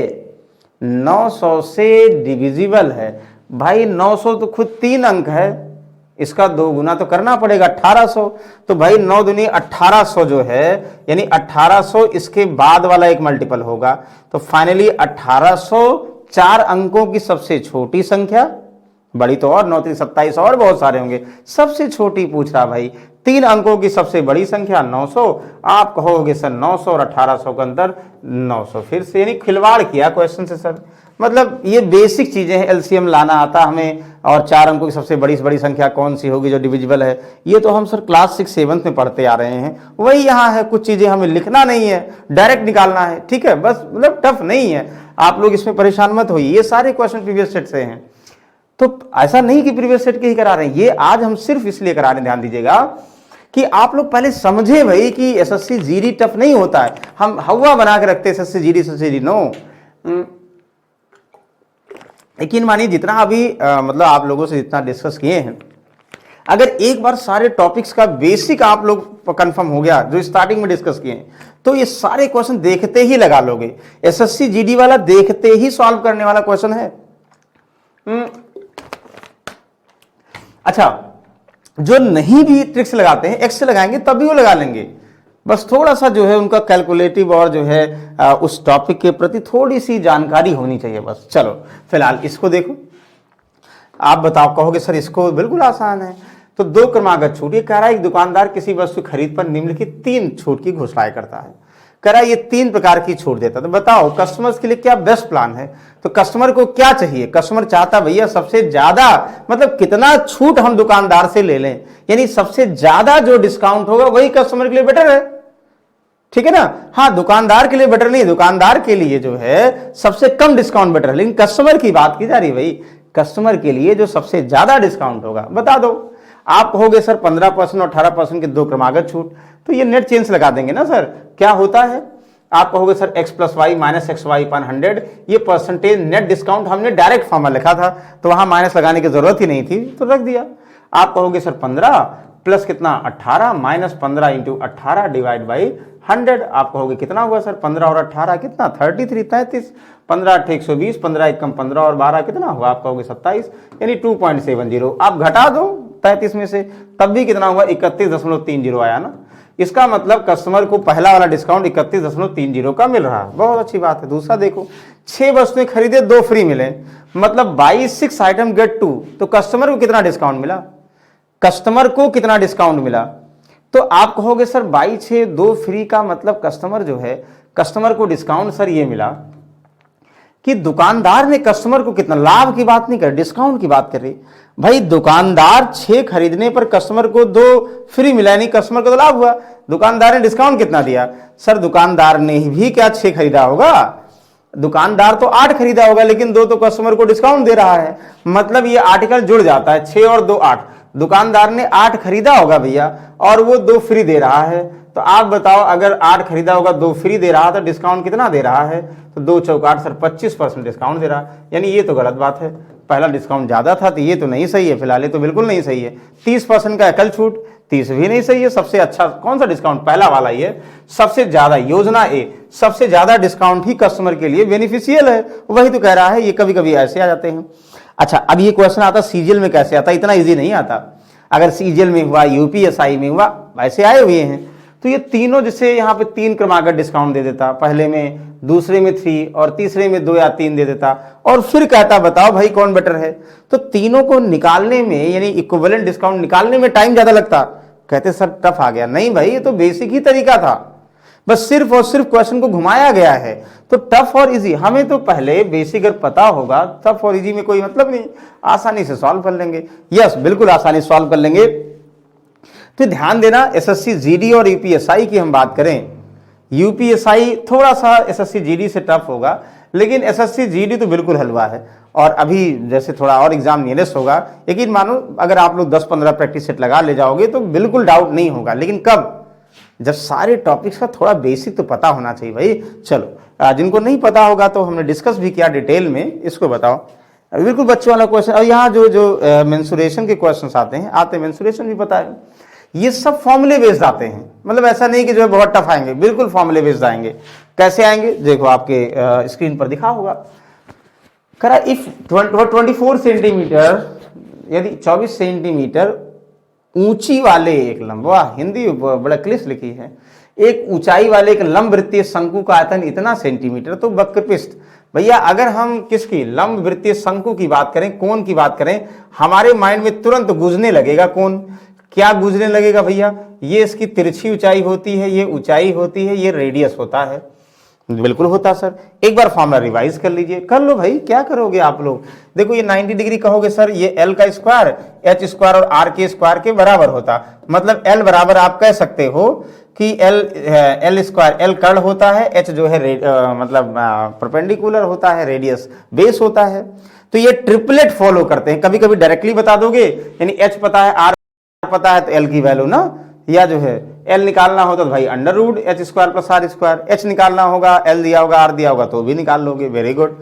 900 से डिविजिबल है। भाई 900 तो खुद 3 अंक है, इसका 2 गुना तो करना पड़ेगा 1800। तो भाई 9 दूनी 1800 जो है यानी 1800 इसके बाद वाला एक मल्टीपल होगा। तो फाइनली 1800 4 अंकों की सबसे छोटी संख्या, बड़ी तो और 9 3 27 और बहुत सारे होंगे, सबसे छोटी पूछ रहा भाई। 3 अंकों की सबसे बड़ी संख्या 900, आप कहोगे सर 900 और 1800 का अंतर 900, फिर से यानी खिलवाड़ किया क्वेश्चन से सर। मतलब ये बेसिक चीजें हैं, एलसीएम लाना आता हमें, और 4 अंकों की सबसे बड़ी से बड़ी संख्या कौन सी होगी जो डिविजिबल है, ये तो हम सर क्लास 6 7th में पढ़ते आ रहे हैं। वही यहाँ है, कुछ चीजें हमें लिखना नहीं है, डायरेक्ट निकालना है, ठीक है, बस मतलब टफ नहीं है, आप लोग इसमें परेशान मत होइए, ये सारे क्वेश्चन प्रीवियस सेट से हैं। तो ऐसा नहीं कि प्रीवियस सेट के ही करा रहे हैं, ये आज हम सिर्फ इसलिए करा रहे हैं, ध्यान दीजिएगा, कि आप लोग पहले समझे भाई कि एसएससी जीडी टफ नहीं होता है, हम हवा बना के रखते हैं एसएससी जीडी नो। लेकिन मानिए जितना अभी मतलब आप लोगों से जितना डिस्कस किए हैं, अगर एक बार सारे टॉपिक्स का बेसिक आप लोग कंफर्म हो गया जो स्टार्टिंग में डिस्कस किए हैं, तो ये सारे क्वेश्चन देखते ही लगा लोगे। एसएससी जीडी वाला देखते ही सॉल्व करने वाला क्वेश्चन है। अच्छा, जो नहीं भी ट्रिक्स लगाते हैं, एक्स से लगाएंगे तब भी वो लगा लेंगे, बस थोड़ा सा जो है उनका कैलकुलेटिव और जो है उस टॉपिक के प्रति थोड़ी सी जानकारी होनी चाहिए बस। चलो फिलहाल इसको देखो, आप बताओ, कहोगे सर इसको बिल्कुल आसान है। तो 2 क्रमागत छूट, ये कह रहा है एक दुकानदार किसी वस्तु खरीद पर निम्नलिखित 3 छूट की घोषणाएं करता है, कह रहा है ये 3 प्रकार की छूट देता है। तो बताओ कस्टमर्स के लिए क्या बेस्ट प्लान है। तो कस्टमर को क्या चाहिए, कस्टमर चाहता भैया सबसे ज्यादा, मतलब कितना छूट हम दुकानदार से ले लें, यानी सबसे ज्यादा जो डिस्काउंट होगा वही कस्टमर के लिए बेटर है, ठीक है ना। हाँ, दुकानदार के लिए बेटर नहीं, दुकानदार के लिए जो है सबसे कम डिस्काउंट बेटर है, लेकिन कस्टमर की बात की जा रही है भाई, कस्टमर के लिए जो सबसे ज्यादा डिस्काउंट होगा बता दो। आप कहोगे सर 15% और 18% के 2 क्रमागत छूट, तो ये नेट चेंज लगा देंगे ना सर, क्या होता है। आप कहोगे सर x + y - xy / 100, ये परसेंटेज नेट डिस्काउंट हमने डायरेक्ट फॉर्मूला लिखा था, तो वहां माइनस लगाने की जरूरत ही नहीं थी, तो रख दिया। आप कहोगे सर 15 प्लस कितना 18 - 15 × 18 / 100, आप कहोगे कितना हुआ सर, 15 और 18 कितना 33 33, 15 × 8 = 120, 15 × 1 = 15 और 12 कितना हुआ, आप कहोगे 27, यानी 2.70। आप घटा दो 33 में से, तब भी कितना हुआ 31.30 आया ना। इसका मतलब कस्टमर को पहला वाला डिस्काउंट 31.30 का मिल रहा है, बहुत अच्छी बात है। दूसरा देखो, 6 वस्तुएं खरीदे 2 फ्री मिले, मतलब 6 आइटम गेट 2, तो कस्टमर को कितना डिस्काउंट मिला, कस्टमर को कितना डिस्काउंट मिला। तो आप कहोगे सर 6 2 फ्री का मतलब कस्टमर जो है, कस्टमर को डिस्काउंट सर ये मिला कि दुकानदार ने कस्टमर को कितना, लाभ की बात नहीं कर, डिस्काउंट की बात कर रही भाई। दुकानदार 6 खरीदने पर कस्टमर को 2 फ्री मिला, नहीं कस्टमर को तो लाभ हुआ, दुकानदार ने डिस्काउंट कितना दिया सर, दुकानदार ने भी क्या 6 खरीदा होगा, दुकानदार तो 8 खरीदा होगा, लेकिन 2 तो कस्टमर को डिस्काउंट दे रहा है, मतलब ये आर्टिकल जुड़ जाता है, 6 और 2 8, दुकानदार ने 8 खरीदा होगा भैया और वो 2 फ्री दे रहा है। तो आप बताओ अगर 8 खरीदा होगा 2 फ्री दे रहा, तो डिस्काउंट कितना दे रहा है, तो 2 चौक 8 सर 25% डिस्काउंट दे रहा है, यानी ये तो गलत बात है, पहला डिस्काउंट ज्यादा था, तो ये तो नहीं सही है, फिलहाल ये तो बिल्कुल नहीं सही है। 30% का एकल छूट, 30 भी नहीं सही है। सबसे अच्छा कौन सा डिस्काउंट, पहला वाला ही है, सबसे ज्यादा योजना ए, सबसे ज्यादा डिस्काउंट ही कस्टमर के लिए बेनिफिशियल है, वही तो कह रहा है। ये कभी कभी ऐसे आ जाते हैं। अच्छा, अब ये क्वेश्चन आता सीजीएल में कैसे आता, इतना ईजी नहीं आता। अगर सीजीएल में हुआ, यूपीएसआई में हुआ, वैसे आए हुए हैं। तो ये तीनों, जैसे यहाँ पे 3 क्रमागत डिस्काउंट दे देता, पहले में, दूसरे में 3 और तीसरे में 2 या 3 दे देता, और फिर कहता बताओ भाई कौन बेटर है। तो तीनों को निकालने में, यानी इक्विवेलेंट डिस्काउंट निकालने में टाइम ज्यादा लगता, कहते सर टफ आ गया। नहीं भाई, ये तो बेसिक ही तरीका था, बस सिर्फ और सिर्फ क्वेश्चन को घुमाया गया है। तो टफ और इजी, हमें तो पहले बेसिक अगर पता होगा, टफ और इजी में कोई मतलब नहीं, आसानी से सॉल्व कर लेंगे। यस, बिल्कुल आसानी से सॉल्व कर लेंगे। तो ध्यान देना, एसएससी जीडी और यूपीएसआई की हम बात करें, यूपीएसआई थोड़ा सा एसएससी जीडी से टफ होगा, लेकिन एसएससी जीडी तो बिल्कुल हलवा है। और अभी जैसे थोड़ा और एग्जाम नियरेस्ट होगा, लेकिन मानो अगर आप लोग 10-15 प्रैक्टिस सेट लगा ले जाओगे तो बिल्कुल डाउट नहीं होगा। लेकिन कब, जब सारे टॉपिक्स का थोड़ा बेसिक तो पता होना चाहिए भाई। चलो, जिनको नहीं पता होगा तो हमने डिस्कस भी किया डिटेल में, इसको बताओ। बिल्कुल बच्चों वाला क्वेश्चन, और यहाँ जो मेंसुरेशन के क्वेश्चन आते हैं, मेंसुरेशन भी पता है, ये सब फॉर्मूले बेस्ड आते हैं, मतलब ऐसा नहीं कि जो है बहुत टफ आएंगे, बिल्कुल फॉर्मूले बेस्ड आएंगे। कैसे आएंगे देखो, आपके स्क्रीन पर दिखा होगा। करा इफ 24 सेंटीमीटर, यदि 24 सेंटीमीटर ऊंची वाले एक लंबा, हिंदी बड़ा क्लिष्ट लिखी है, एक ऊंचाई वाले एक लंब वृत्तीय शंकु का आयतन इतना सेंटीमीटर, तो वक्रपृष्ठ भैया अगर हम किसकी लंब वृत्तीय शंकु की बात करें, कोण की बात करें, हमारे माइंड में तुरंत गूंजने लगेगा कोण। क्या गूंजने लगेगा भैया? ये इसकी तिरछी ऊंचाई होती है, ये ऊंचाई होती है, ये रेडियस होता है। बिल्कुल होता सर। एक बार फॉर्मूला रिवाइज कर लीजिए। कर लो भाई, क्या करोगे आप लोग। देखो ये 90 डिग्री कहोगे सर, ये L का स्क्वायर H स्क्वायर और R के स्क्वायर के बराबर होता, मतलब L बराबर आप कह सकते हो कि L स्क्वायर, L कर्ण होता है, H जो है मतलब परपेंडिकुलर होता है, रेडियस बेस होता है। तो ये ट्रिपलेट फॉलो करते हैं। कभी कभी डायरेक्टली बता दोगे, यानी H पता है, R पता है, तो L की वैल्यू ना, या जो है L निकालना होता तो भाई under root H square plus R square, H निकालना होगा, L दिया होगा, R दिया होगा तो भी निकाल लोगे। Very good.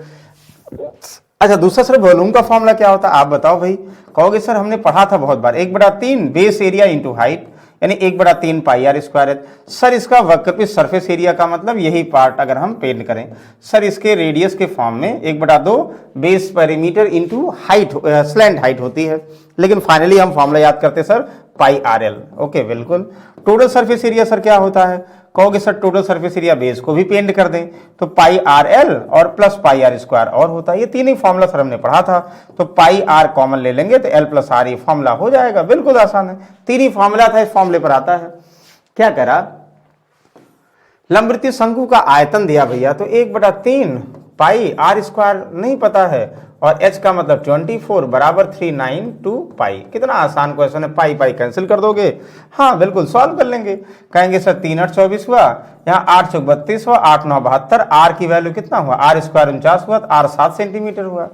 अच्छा दूसरा सर वॉल्यूम का फॉर्मूला क्या होता है आप बताओ भाई। कहोगे सर हमने पढ़ा था बहुत बार, 1/3 बेस एरिया इंटू हाइट, यानी 1/3 पाई आर स्क्वायर है। सर इसका वक्रपृष्ठ सरफेस एरिया का मतलब यही पार्ट अगर हम पेंट करें, सर इसके रेडियस के फॉर्म में 1/2 base perimeter into height, slant height होती है। लेकिन फाइनली हम फॉर्मूला याद करते सर पाई आर एल। ओके बिल्कुल। टोटल सरफेस एरिया सर क्या होता है? कहोगे sir total surface area base को भी पेंट कर दें तो पाई आर एल और प्लस पाई आर स्क्वायर और होता है। ये तीन ही फॉर्मूला सर हमने पढ़ा था, तो पाई आर कॉमन ले लेंगे तो एल प्लस आर ये फॉर्मूला हो जाएगा। बिल्कुल आसान है, तीन ही फॉर्मूला था, इस फॉर्मूले पर आता है। क्या करा, लंबवृत्तीय शंकु का आयतन दिया भैया, तो 1/3 पाई आर स्क्वायर नहीं पता है और h का मतलब 24 बराबर 392 पाई। कितना आसान क्वेश्चन है, पाई पाई कैंसिल कर दोगे, हाँ बिल्कुल सॉल्व कर लेंगे। कहेंगे सर 3 8 24 हुआ, यहाँ 8 चौक 32 हुआ, 8 9 72, आर की वैल्यू कितना हुआ, आर स्क्वायर 49 हुआ, आर 7 सेंटीमीटर हुआ।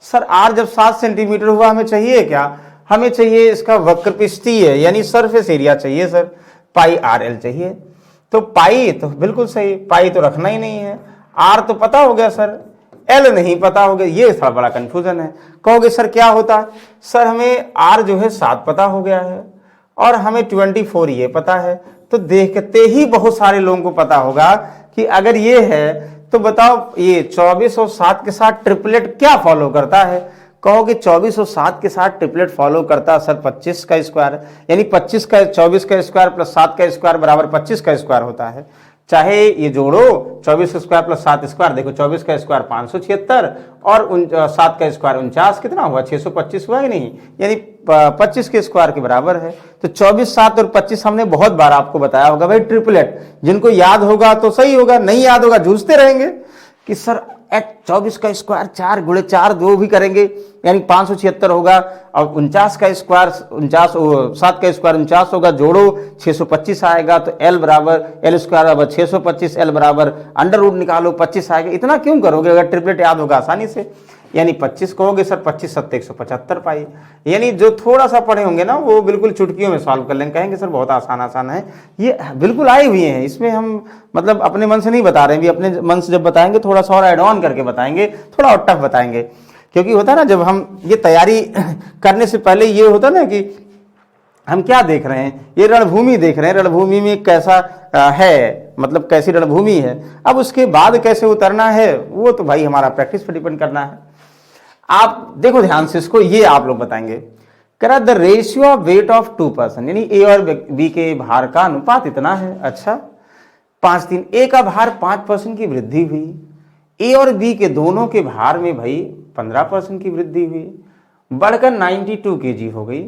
सर आर जब 7 सेंटीमीटर हुआ हमें चाहिए क्या? हमें चाहिए इसका वक्रपृष्ठीय यानी सरफेस एरिया चाहिए सर, पाई आर एल चाहिए। तो पाई तो बिल्कुल सही, पाई तो रखना ही नहीं है, आर तो पता हो गया सर, एल नहीं पता हो गया, ये थोड़ा बड़ा कंफ्यूजन है। कहोगे सर क्या होता? सर हमें आर जो है 7 पता हो गया है और हमें 24 ये पता है, तो देखते ही बहुत सारे लोगों को पता होगा कि अगर ये है तो बताओ ये 24 और 7 के साथ ट्रिपलेट क्या फॉलो करता है? कहोगे 24 और 7 के साथ ट्रिपलेट फॉलो करता है सर 25 का स्क्वायर, यानी 25 का 24 का स्क्वायर प्लस 7 का स्क्वायर बराबर 25 का स्क्वायर होता है। चाहे ये जोड़ो 24 स्क्वायर प्लस 7 स्क्वायर, देखो 24 का स्क्वायर 576 और 7 का स्क्वायर 49, कितना हुआ 625 हुआ कि नहीं, यानी 25 के स्क्वायर के बराबर है। तो 24 7 और 25 हमने बहुत बार आपको बताया होगा भाई ट्रिपलेट, जिनको याद होगा तो सही होगा, नहीं याद होगा जूझते रहेंगे कि सर 24 का स्क्वायर 4 गुणे 4 जो भी करेंगे यानी 576 होगा, और 49 का स्क्वायर 49, 7 का स्क्वायर 49 होगा, जोड़ो 625 आएगा, तो एल बराबर एल स्क्वायर बराबर 625, एल बराबर अंडर रूट निकालो 25 आएगा। इतना क्यों करोगे अगर ट्रिपलेट याद होगा आसानी से, यानी 25 कहोगे सर 25 7 175 पाई। यानी जो थोड़ा सा पढ़े होंगे ना वो बिल्कुल चुटकियों में सॉल्व कर लेंगे, कहेंगे सर बहुत आसान आसान है, ये बिल्कुल आए हुए हैं, इसमें हम मतलब अपने मन से नहीं बता रहे हैं, भी अपने मन से जब बताएंगे थोड़ा सा और एड ऑन करके बताएंगे, थोड़ा और टफ बताएंगे। क्योंकि होता है ना जब हम ये तैयारी करने से पहले ये होता ना कि हम क्या देख रहे हैं, ये रणभूमि देख रहे हैं, रणभूमि में कैसा है, मतलब कैसी रणभूमि है, अब उसके बाद कैसे उतरना है वो तो भाई हमारा प्रैक्टिस पर डिपेंड करना है। आप देखो ध्यान से इसको, ये आप लोग बताएंगे, करा the ratio of weight of 2 person, यानी ए और बी के भार का अनुपात इतना है। अच्छा 5 3, ए का भार 5% की वृद्धि हुई, ए और बी के दोनों के भार में भाई 15% की वृद्धि हुई, बढ़कर 92 kg हो गई,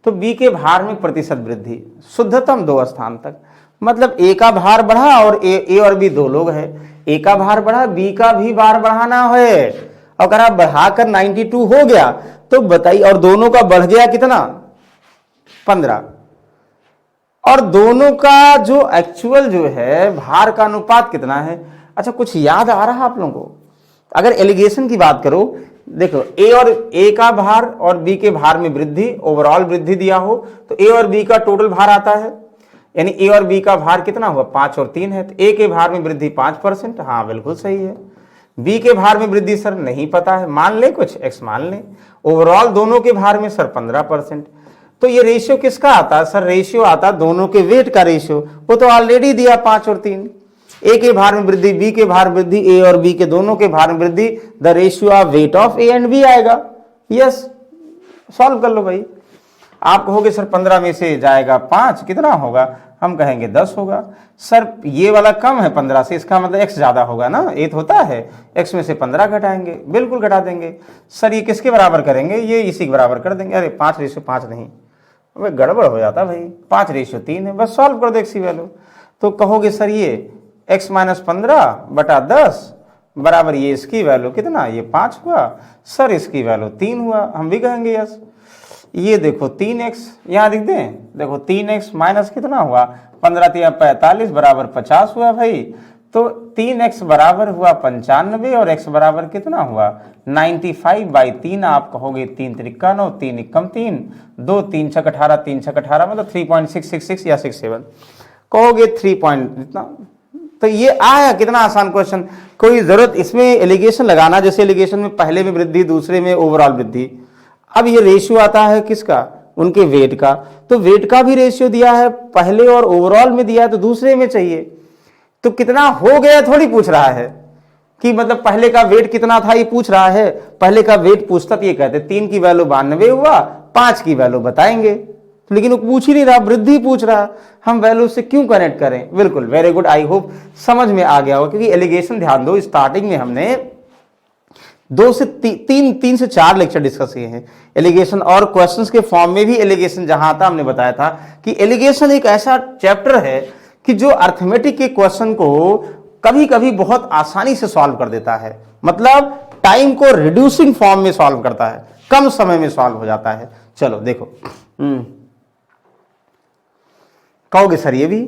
तो बी के भार में प्रतिशत वृद्धि, शुद्धतम 2 स्थान तक, मतलब ए का भार बढ़ा और ए और बी 2 लोग हैं, ए का भार बढ़ा, बी का भी भार बढ़ाना है, अगर आप बढ़ाकर 92 हो गया तो बताइए, और दोनों का बढ़ गया कितना 15, और दोनों का जो एक्चुअल जो है भार का अनुपात कितना है। अच्छा कुछ याद आ रहा है आप लोगों को? अगर एलिगेशन की बात करो, देखो ए का भार और बी के भार में वृद्धि, ओवरऑल वृद्धि दिया हो तो ए और बी का टोटल भार आता है, यानी ए और बी का भार कितना हुआ 5 और 3 है, तो ए के भार में वृद्धि 5%, हाँ बिल्कुल सही है। बी के भार में वृद्धि सर नहीं पता है, मान ले कुछ एक्स मान ले, ओवरऑल दोनों के भार में सर 15%, तो ये रेशियो किसका आता है सर? रेशियो आता है दोनों के वेट का रेशियो, वो तो ऑलरेडी दिया 5 और 3, ए के भार में वृद्धि, बी के भार वृद्धि, ए और बी के दोनों के भार में वृद्धि, the ratio of weight of A and B आएगा। यस सॉल्व कर लो भाई। आप कहोगे सर 15 में से जाएगा 5, कितना होगा हम कहेंगे 10 होगा। सर ये वाला कम है 15 से, इसका मतलब x ज़्यादा होगा ना, 8 होता है, x में से 15 घटाएंगे, बिल्कुल घटा देंगे। सर ये किसके बराबर करेंगे, ये इसी के बराबर कर देंगे। अरे 5:5 नहीं, अबे गड़बड़ हो जाता भाई, 5:3 है, बस सॉल्व कर दो x की वैल्यू। तो कहोगे सर ये x - 15/10 बराबर ये इसकी वैल्यू कितना, ये 5 हुआ। सर इसकी वैल्यू 3 हुआ, हम भी कहेंगे यस। ये देखो 3x यहाँ लिख दें, देखो 3x माइनस कितना हुआ, 15 × 45 बराबर 50 हुआ भाई। तो 3x बराबर हुआ 95 और x बराबर कितना हुआ 95/3। आप कहोगे 3 × 3 = 9, 3 × 3 2, 3 × 6 = 18, 3 × 6 = 18 मतलब 3.666 या 67 कहोगे 3 पॉइंट इतना। तो ये आया कितना आसान क्वेश्चन, कोई जरूरत इसमें एलिगेशन लगाना, जैसे एलिगेशन में पहले में वृद्धि, दूसरे में ओवरऑल वृद्धि। अब ये रेशियो आता है किसका, उनके वेट का, तो वेट का भी रेशियो दिया है पहले और ओवरऑल में दिया है, तो दूसरे में चाहिए। तो कितना हो गया थोड़ी पूछ रहा है कि मतलब पहले का वेट कितना था, ये पूछ रहा है। पहले का वेट पूछता तो ये कहते 3 की वैल्यू 92 हुआ, 5 की वैल्यू बताएंगे, लेकिन वो पूछ ही नहीं रहा, वृद्धि पूछ रहा। हम वैल्यू से क्यों कनेक्ट करें। बिल्कुल वेरी गुड, आई होप समझ में आ गया हो, क्योंकि एलिगेशन ध्यान दो, स्टार्टिंग में हमने 2 से 3 से 4 लेक्चर डिस्कस किए हैं एलिगेशन, और क्वेश्चंस के फॉर्म में भी एलिगेशन जहां आता हमने बताया था कि एलिगेशन एक ऐसा चैप्टर है कि जो अर्थमेटिक के क्वेश्चन को कभी कभी बहुत आसानी से सॉल्व कर देता है, मतलब टाइम को रिड्यूसिंग फॉर्म में सॉल्व करता है, कम समय में सॉल्व हो जाता है। चलो देखो, कहोगे सर ये भी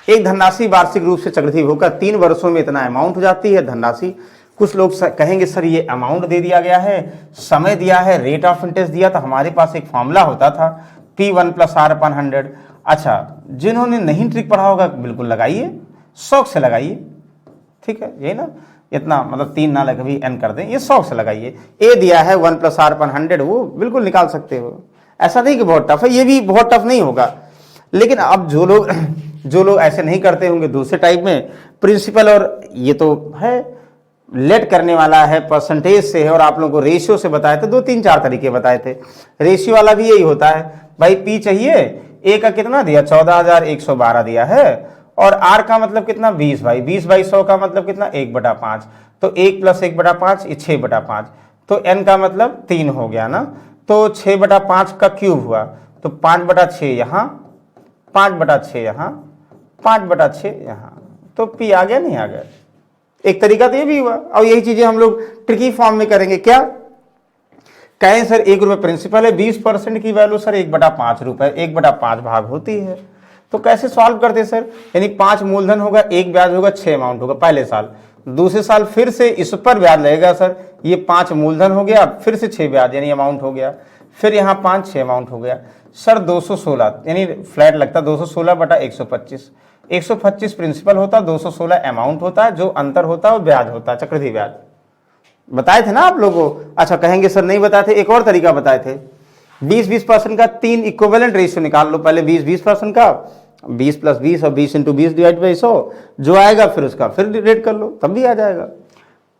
एक धनराशि वार्षिक रूप से चक्रवृद्धि होकर 3 वर्षों में इतना अमाउंट हो जाती है धनराशि। कुछ लोग कहेंगे सर ये अमाउंट दे दिया गया है, समय दिया है, रेट ऑफ इंटरेस्ट दिया, तो हमारे पास एक फॉर्मूला होता था P1 + R/100। अच्छा, जिन्होंने नहीं ट्रिक पढ़ा होगा बिल्कुल लगाइए, शौक से लगाइए, ठीक है, यही ना, इतना मतलब 3 ना लगे भी n कर दें, ये शौक से लगाइए। ए दिया है 1 + R/100, वो बिल्कुल निकाल सकते हो, ऐसा नहीं कि बहुत टफ है, ये भी बहुत टफ नहीं होगा। लेकिन अब जो लोग ऐसे नहीं करते होंगे दूसरे टाइप में प्रिंसिपल, और ये तो है लेट करने वाला है, परसेंटेज से है, और आप लोगों को रेशियो से बताए थे, 2-3-4 तरीके बताए थे। रेशियो वाला भी यही होता है भाई, पी चाहिए, ए का कितना दिया 14,112 दिया है, और आर का मतलब कितना 20 भाई, 20/100 का मतलब कितना 1/5, तो 1 + 1/5 ये 6/5, तो n का मतलब 3 हो गया ना, तो 6/5 का क्यूब हुआ, तो 5/6 यहाँ, 5/6 यहाँ, 5/6 यहाँ, तो पी आ गया नहीं आ गया। एक तरीका तो ये भी हुआ, और यही चीजें हम लोग ट्रिकी फॉर्म में करेंगे। क्या कहें सर 1 रुपये प्रिंसिपल है, 20% की वैल्यू सर 1/5 रुपए, 1/5 भाग होती है, तो कैसे सॉल्व करते सर, यानी 5 मूलधन होगा, 1 ब्याज होगा, 6 अमाउंट होगा पहले साल, दूसरे साल फिर से इस पर ब्याज लगेगा सर, ये 5 मूलधन हो गया, फिर से 6 ब्याज यानी अमाउंट हो गया, फिर यहाँ 5 6 अमाउंट हो गया सर 216, यानी फ्लैट लगता 216/125, 125 प्रिंसिपल होता, 216 अमाउंट होता है, जो अंतर होता है वो ब्याज होता है, चक्रवृद्धि ब्याज। बताए थे ना आप लोगों को। अच्छा कहेंगे सर नहीं बताए थे, एक और तरीका बताए थे, 20-20% का 3 इक्विवेलेंट रेशियो निकाल लो, पहले 20-20% का, 20 + 20 और 20 × 20 / 100 जो आएगा, फिर उसका फिर रेट कर लो, तब भी आ जाएगा।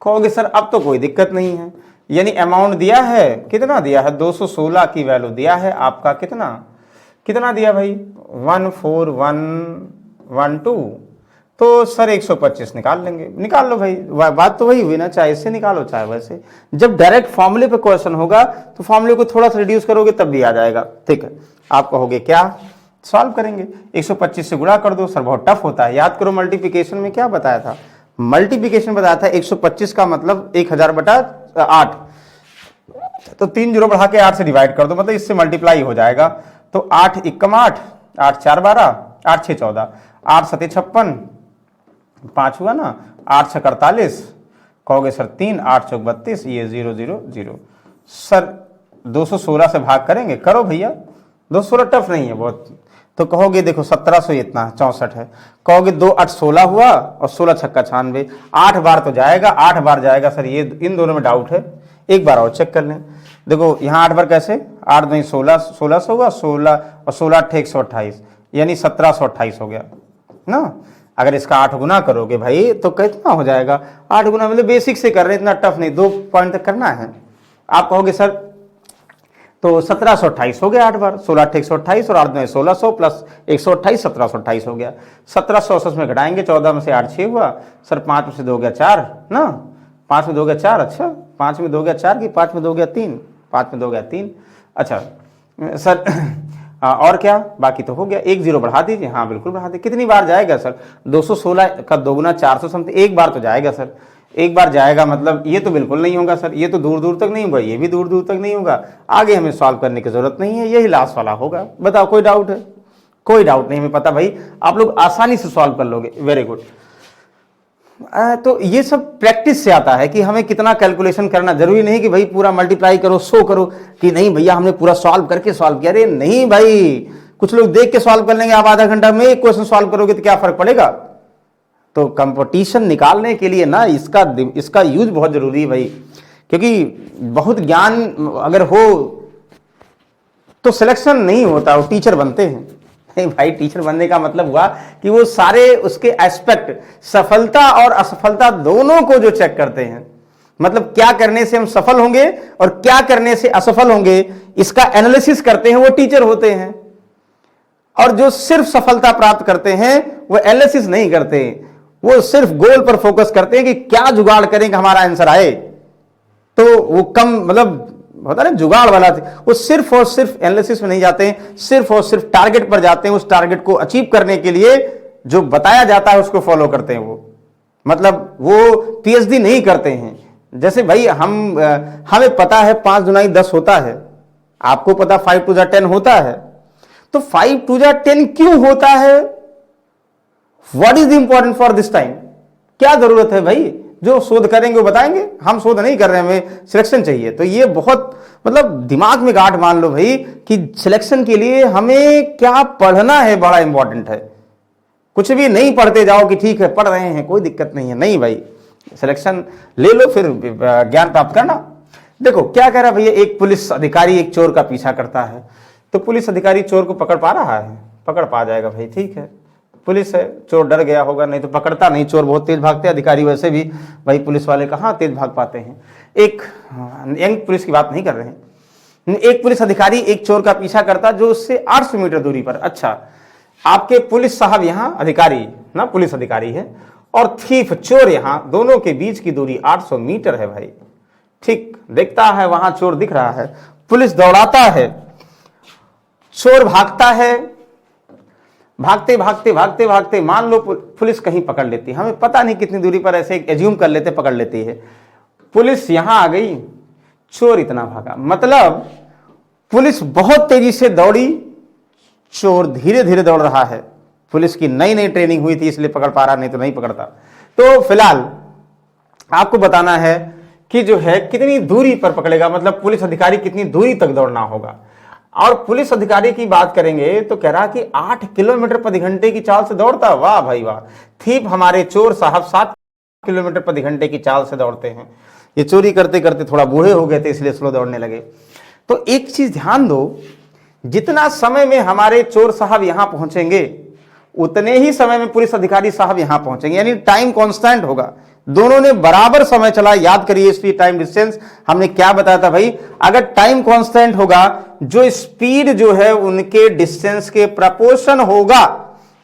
कहोगे सर अब तो कोई दिक्कत नहीं है, यानी अमाउंट दिया है, कितना दिया है 216 की वैल्यू दिया है, आपका कितना दिया भाई 14112, तो सर 125 निकाल लेंगे, निकाल लो भाई, बात तो वही हुई ना, चाहे इससे निकालो चाहे वैसे। जब डायरेक्ट फॉर्मूले पे क्वेश्चन होगा तो फॉर्मूले को थोड़ा सा रिड्यूस करोगे तब भी आ जाएगा, ठीक है। आप कहोगे क्या सॉल्व करेंगे, 125 से गुणा कर दो। सर बहुत टफ होता है, याद करो मल्टीप्लिकेशन में क्या बताया था, मल्टीप्लिकेशन बताया था 125 का मतलब 1000/8, तो 3 जीरो बढ़ा के 8 से डिवाइड कर दो, मतलब इससे मल्टीप्लाई हो जाएगा, तो 8 × 1 = 8, 8 × 4 = 12, 8 × 6 = 14, 8 × 7 = 56, 5 हुआ ना, 8 × 6 = 48, कहोगे सर 3, 8 × 4 = 32, ये 0 0 0। सर 216 से भाग करेंगे, करो भैया, 216 टफ नहीं है बहुत, तो कहोगे देखो 1700 इतना 64 है, कहोगे 2 × 8 = 16 हुआ, और 16 × 6 = 96, 8 बार तो जाएगा, 8 बार जाएगा सर, ये इन दोनों में डाउट है, एक बार और चेक कर लें। देखो यहाँ 8 बार कैसे, 8 2 16, 1600 हुआ, 16 और 16 8 128, यानी 1728 हो गया ना। अगर इसका 8 गुना करोगे भाई तो कितना हो जाएगा, 8 गुना मतलब बेसिक से कर रहे हैं, इतना टफ नहीं, 2 पॉइंट तक करना है। आप कहोगे सर तो 1728 हो गया 8 बार, 16 8 128 और 8 9 1600 प्लस 128 1728 हो गया। 1700 में घटाएंगे, 14 में से 8 6 हुआ सर, 5 में से 2 गया 4 ना, 5 में 2 गया 4, अच्छा 5 में 2 गया 4 की 5 में 2 गया 3, 5 में 2 गया 3, अच्छा सर और क्या बाकी तो हो गया, 1 0 बढ़ा दीजिए, हाँ बिल्कुल बढ़ा दीजिए। कितनी बार जाएगा सर? 216 का दोगुना 400 समथिंग, एक बार तो जाएगा सर, एक बार जाएगा, मतलब ये तो बिल्कुल नहीं होगा सर, ये तो दूर दूर तक नहीं होगा, ये भी दूर दूर तक नहीं होगा, आगे हमें सॉल्व करने की जरूरत नहीं है, यही लास्ट वाला होगा। बताओ कोई डाउट है? कोई डाउट नहीं, हमें पता भाई आप लोग आसानी से सॉल्व कर लोगे, वेरी गुड। तो ये सब प्रैक्टिस से आता है कि हमें कितना कैलकुलेशन करना, जरूरी नहीं कि भाई पूरा मल्टीप्लाई करो, सो करो कि नहीं भैया हमने पूरा सॉल्व करके सॉल्व किया। अरे नहीं भाई, कुछ लोग देख के सॉल्व कर लेंगे, आप आधा घंटा में एक क्वेश्चन सॉल्व करोगे तो क्या फर्क पड़ेगा? तो कंपटीशन निकालने के लिए ना इसका यूज बहुत जरूरी है भाई, क्योंकि बहुत ज्ञान अगर हो तो सिलेक्शन नहीं होता, वो टीचर बनते हैं। नहीं भाई, टीचर बनने का मतलब हुआ कि वो सारे उसके एस्पेक्ट, सफलता और असफलता दोनों को जो चेक करते हैं, मतलब क्या करने से हम सफल होंगे और क्या करने से असफल होंगे, इसका एनालिसिस करते हैं, वो टीचर होते हैं। और जो सिर्फ सफलता प्राप्त करते हैं वो एनालिसिस नहीं करते, वो सिर्फ गोल पर फोकस करते हैं कि क्या जुगाड़ करें कि हमारा आंसर आए। तो वो कम, मतलब होता है ना जुगाड़ वाला, वो सिर्फ और सिर्फ एनालिसिस में नहीं जाते हैं, सिर्फ और सिर्फ टारगेट पर जाते हैं, उस टारगेट को अचीव करने के लिए जो बताया जाता है उसको फॉलो करते हैं। वो मतलब वो पीएचडी नहीं करते हैं। जैसे भाई हमें पता है 5 दूनी 10 होता है, आपको पता 5 2 10 होता है, तो 5 2 10 क्यों होता है? What is important for this time? क्या जरूरत है भाई? जो शोध करेंगे वो बताएंगे, हम शोध नहीं कर रहे हैं, हमें सिलेक्शन चाहिए। तो ये बहुत, मतलब दिमाग में गांठ मान लो भाई कि सिलेक्शन के लिए हमें क्या पढ़ना है बड़ा इंपॉर्टेंट है। कुछ भी नहीं पढ़ते जाओ कि ठीक है पढ़ रहे हैं कोई दिक्कत नहीं है, नहीं भाई, सिलेक्शन ले लो फिर ज्ञान प्राप्त करना। देखो क्या कह रहा है भैया, एक पुलिस अधिकारी एक चोर का पीछा करता है, तो पुलिस अधिकारी चोर को पकड़ पा रहा है? पकड़ पा जाएगा भाई, ठीक है, पुलिस है, चोर डर गया होगा, नहीं तो पकड़ता नहीं, चोर बहुत तेज भागते हैं, अधिकारी वैसे भी भाई पुलिस वाले कहाँ तेज भाग पाते हैं। एक यंग पुलिस की बात नहीं कर रहे हैं, एक पुलिस अधिकारी एक चोर का पीछा करता जो उससे 800 मीटर दूरी पर। अच्छा, आपके पुलिस साहब यहाँ अधिकारी ना, पुलिस अधिकारी है, और थीफ चोर यहाँ, दोनों के बीच की दूरी 800 मीटर है भाई। ठीक, देखता है वहां चोर दिख रहा है, पुलिस दौड़ाता है, चोर भागता है, भागते भागते भागते भागते मान लो पुलिस कहीं पकड़ लेती है, हमें पता नहीं कितनी दूरी पर, ऐसे एज्यूम कर लेते पकड़ लेती है। पुलिस यहां आ गई, चोर इतना भागा, मतलब पुलिस बहुत तेजी से दौड़ी, चोर धीरे धीरे दौड़ रहा है। पुलिस की नई नई ट्रेनिंग हुई थी इसलिए पकड़ पा रहा, नहीं तो नहीं पकड़ता। तो फिलहाल आपको बताना है कि जो है कितनी दूरी पर पकड़ेगा, मतलब पुलिस अधिकारी कितनी दूरी तक दौड़ना होगा। और पुलिस अधिकारी की बात करेंगे तो कह रहा कि 8 किलोमीटर प्रति घंटे की चाल से दौड़ता। वाह भाई वाह, थीप हमारे चोर साहब 7 किलोमीटर प्रति घंटे की चाल से दौड़ते हैं। ये चोरी करते करते थोड़ा बूढ़े हो गए थे इसलिए स्लो दौड़ने लगे। तो एक चीज ध्यान दो, जितना समय में हमारे चोर साहब यहां पहुंचेंगे उतने ही समय में पुलिस अधिकारी साहब यहां पहुंचेंगे, यानी टाइम कांस्टेंट होगा। दोनों ने बराबर समय चला। याद करिए स्पीड टाइम डिस्टेंस हमने क्या बताया था भाई, अगर टाइम कांस्टेंट होगा, जो स्पीड जो है उनके डिस्टेंस के प्रपोर्शन होगा,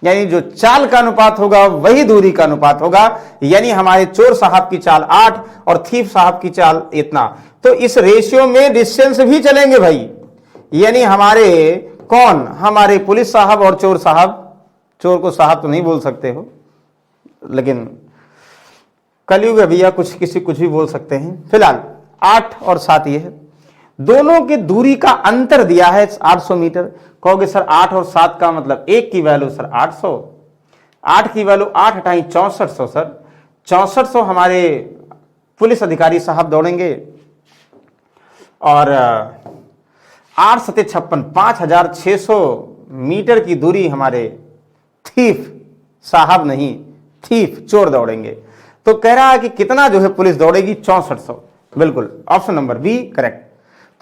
यानी जो चाल का अनुपात होगा वही दूरी का अनुपात होगा। यानी हमारे चोर साहब की चाल 8 और थीफ साहब की चाल इतना, तो इस रेशियो में डिस्टेंस भी चलेंगे भाई। यानी हमारे कौन, हमारे पुलिस साहब और चोर साहब, चोर को साहब तो नहीं बोल सकते हो, लेकिन कलयुग है भैया, कुछ किसी कुछ भी बोल सकते हैं। फिलहाल 8 और 7 ये है, दोनों की दूरी का अंतर दिया है 800 मीटर। कहोगे सर 8 और 7 का मतलब, एक की वैल्यू सर 800, 8 की वैल्यू 8 हटाई 6400 सर, 6400 हमारे पुलिस अधिकारी साहब दौड़ेंगे, और 8 सते 56, 5600 मीटर की दूरी हमारे थीफ साहब नहीं, थीफ चोर दौड़ेंगे। तो कह रहा है कि कितना जो है पुलिस दौड़ेगी, 6400। बिल्कुल, ऑप्शन नंबर बी करेक्ट।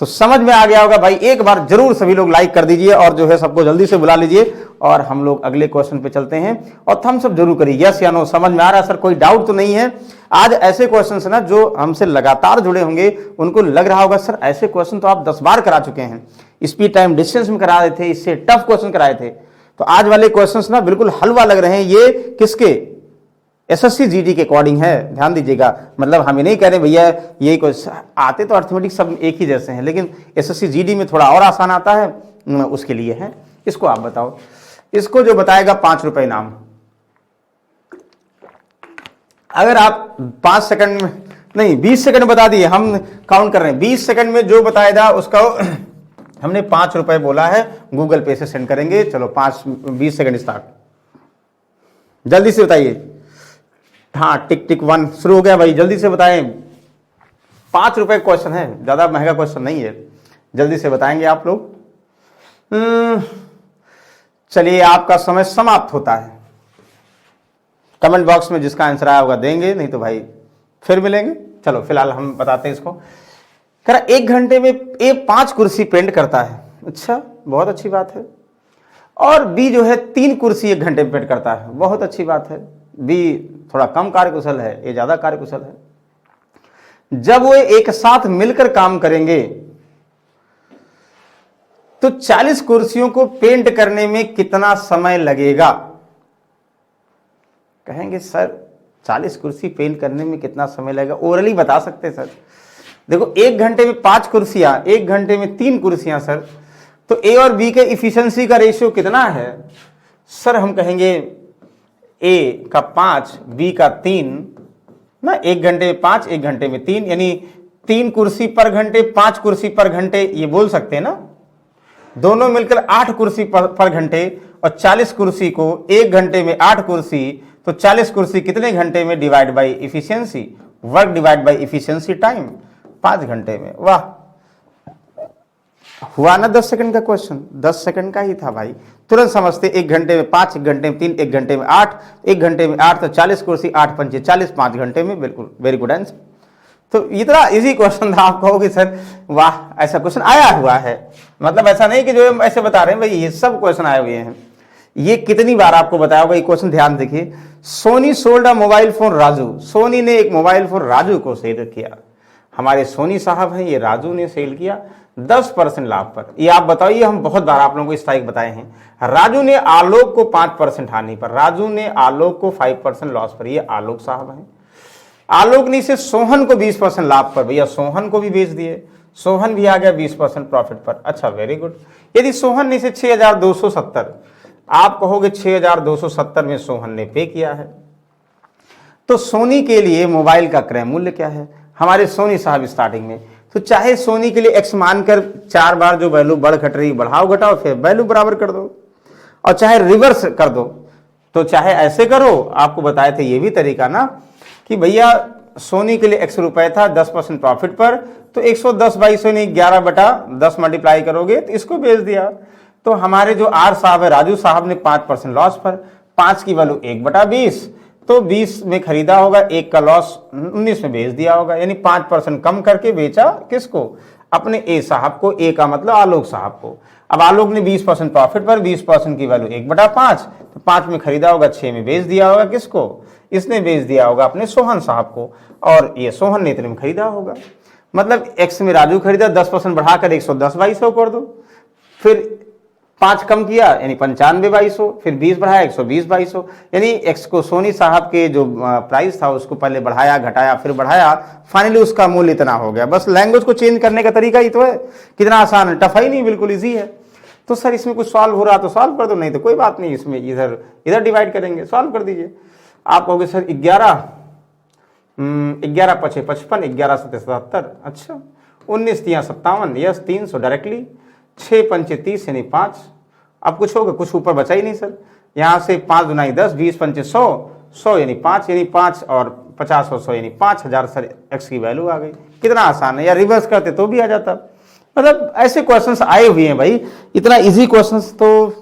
तो समझ में आ गया होगा भाई, एक बार जरूर सभी लोग लाइक कर दीजिए और जो है सबको जल्दी से बुला लीजिए और हम लोग अगले क्वेश्चन पे चलते हैं। और थम्स अप जरूर करिए, यस या नो, समझ में आ रहा है सर, कोई डाउट तो नहीं है। आज ऐसे क्वेश्चन है ना जो हमसे लगातार जुड़े होंगे, उनको लग रहा होगा सर ऐसे क्वेश्चन तो आप 10 बार करा चुके हैं, स्पीड टाइम डिस्टेंस में करा रहे थे, इससे टफ क्वेश्चन कराए थे। तो आज वाले क्वेश्चंस ना बिल्कुल हलवा लग रहे हैं। ये किसके, एसएससी जीडी के अकॉर्डिंग है, ध्यान दीजिएगा। मतलब हम ये नहीं कह रहे भैया ये क्वेश्चन आते तो अर्थमेटिक सब एक ही जैसे हैं, लेकिन एसएससी जीडी में थोड़ा और आसान आता है, उसके लिए है। इसको आप बताओ, इसको जो बताएगा 5 रुपए इनाम। अगर आप 5 सेकंड में नहीं 20 सेकंड बता दिए, हम काउंट कर रहे हैं 20 सेकंड में जो बताएगा उसका हमने 5 रुपए बोला है, गूगल पे से सेंड करेंगे। चलो 20 सेकंड स्टार्ट, जल्दी से बताइए। हाँ, टिक टिक 1 शुरू हो गया भाई, जल्दी से बताएं। 5 रुपए क्वेश्चन है, ज्यादा महंगा क्वेश्चन नहीं है, जल्दी से बताएंगे आप लोग। चलिए आपका समय समाप्त होता है। कमेंट बॉक्स में जिसका आंसर आया होगा देंगे, नहीं तो भाई फिर मिलेंगे। चलो फिलहाल हम बताते हैं इसको। कह रहा 1 घंटे में ए 5 कुर्सी पेंट करता है। अच्छा, बहुत अच्छी बात है। और बी जो है 3 कुर्सी 1 घंटे में पेंट करता है, बहुत अच्छी बात है। बी थोड़ा कम कार्यकुशल है, ये ज्यादा कार्यकुशल है। जब वो एक साथ मिलकर काम करेंगे तो 40 कुर्सियों को पेंट करने में कितना समय लगेगा? कहेंगे सर 40 कुर्सी पेंट करने में कितना समय लगेगा, ओरली बता सकते हैं सर। देखो 1 घंटे में 5 कुर्सियां, 1 घंटे में 3 कुर्सियां सर, तो ए और बी के इफिशिएंसी का रेशियो कितना है सर? हम कहेंगे ए का 5, बी का 3 ना, 1 घंटे में 5, 1 घंटे में 3, यानी 3 कुर्सी पर घंटे, 5 कुर्सी पर घंटे, ये बोल सकते हैं ना। दोनों मिलकर 8 कुर्सी पर घंटे, और 40 कुर्सी को 1 घंटे में 8 कुर्सी, तो 40 कुर्सी कितने घंटे में divide by efficiency, work divide by efficiency time, 5 घंटे में। वाह, हुआ ना 10 सेकंड का क्वेश्चन, 10 सेकंड का ही था भाई, तुरंत समझते। 1 घंटे में 5, 1 घंटे में 3, 1 घंटे में 8, 1 घंटे में 8, तो 40 कुर्सी, 8 पंचे 40, 5 घंटे में। बिल्कुल, वेरी गुड आंसर। तो इतना इजी क्वेश्चन था, आप कहोगे सर वाह ऐसा क्वेश्चन आया हुआ है। मतलब ऐसा नहीं कि जो हम ऐसे बता रहे हैं, भाई ये सब क्वेश्चन आए हुए हैं। ये कितनी बार आपको बताया होगा ये क्वेश्चन, ध्यान देखिए। Soni sold a mobile phone Raju, Soni ने एक मोबाइल फोन राजू को सेल किया। हमारे सोनी साहब हैं, ये राजू ने सेल किया 10% लाभ पर। ये आप बताइए, हम बहुत बार आप लोगों को स्ट्राइक बताए हैं। राजू ने आलोक को 5% हानि पर, राजू ने आलोक को 5% लॉस पर, ये आलोक साहब हैं। आलोक ने इसे सोहन को 20% लाभ पर, भैया सोहन को भी बेच दिए, सोहन भी आ गया 20% प्रॉफिट पर। अच्छा, वेरी गुड। यदि सोहन ने इसे 6270, आप कहोगे 6270 में सोहन ने पे किया है, तो सोनी के लिए मोबाइल का क्रय मूल्य क्या है? हमारे सोनी साहब स्टार्टिंग में, तो चाहे सोनी के लिए एक्स मानकर 4 बार जो वैल्यू बढ़ घट रही, बढ़ाओ घटाओ, फिर वैल्यू बराबर कर दो, और चाहे रिवर्स कर दो, तो चाहे ऐसे करो। आपको बताए थे ये भी तरीका ना, कि भैया सोनी के लिए x रुपए था 10% प्रॉफिट पर, तो 110 बाई 100 नहीं 11/10 मल्टीप्लाई करोगे तो इसको बेच दिया। तो हमारे जो आर साहब है, राजू साहब ने 5% लॉस पर, 5 की वैल्यू 1/20, तो 20 में खरीदा होगा, 1 का लॉस 19 में बेच दिया होगा, यानी 5% कम करके बेचा किसको? अपने ए साहब को। ए का मतलब आलोक साहब को। अब आलोक ने 20% प्रॉफिट पर, 20% की वैल्यू 1/5, तो 5 में खरीदा होगा, 6 में बेच दिया होगा किसको? इसने बेच दिया होगा अपने सोहन साहब को, और ये सोहन ने इतने में खरीदा होगा। मतलब एक्स में राजू खरीदा, 10% बढ़ाकर 110 बाई 100 कर दो, फिर 5 कम किया यानी 95 बाई 100, फिर 20 बढ़ाया 120 बाई 100, यानी एक्स को सोनी साहब के जो प्राइस था उसको पहले बढ़ाया घटाया फिर बढ़ाया, फाइनली उसका मूल्य इतना हो गया। बस लैंग्वेज को चेंज करने का तरीका ही तो है। कितना आसान है, टफ ही नहीं, बिल्कुल इजी है। तो सर इसमें कुछ सॉल्व हो रहा तो सॉल्व कर दो, नहीं तो कोई बात नहीं, इसमें इधर डिवाइड करेंगे, सॉल्व कर दीजिए। आप कहोगे सर 11 5 55, 11 7 77, अच्छा 19 3 57, यस 300 डायरेक्टली, 6 पंचे 30 यानी 5। अब कुछ होगा, कुछ ऊपर बचा ही नहीं सर। यहाँ से 5 दुनाई 10, 20 पंचे 100, 100 यानी 5, यानी 5 और 50 और 100 यानी 5000 सर एक्स की वैल्यू आ गई। कितना आसान है, या रिवर्स करते तो भी आ जाता। मतलब ऐसे क्वेश्चंस आए हुए हैं भाई, इतना इजी क्वेश्चंस तो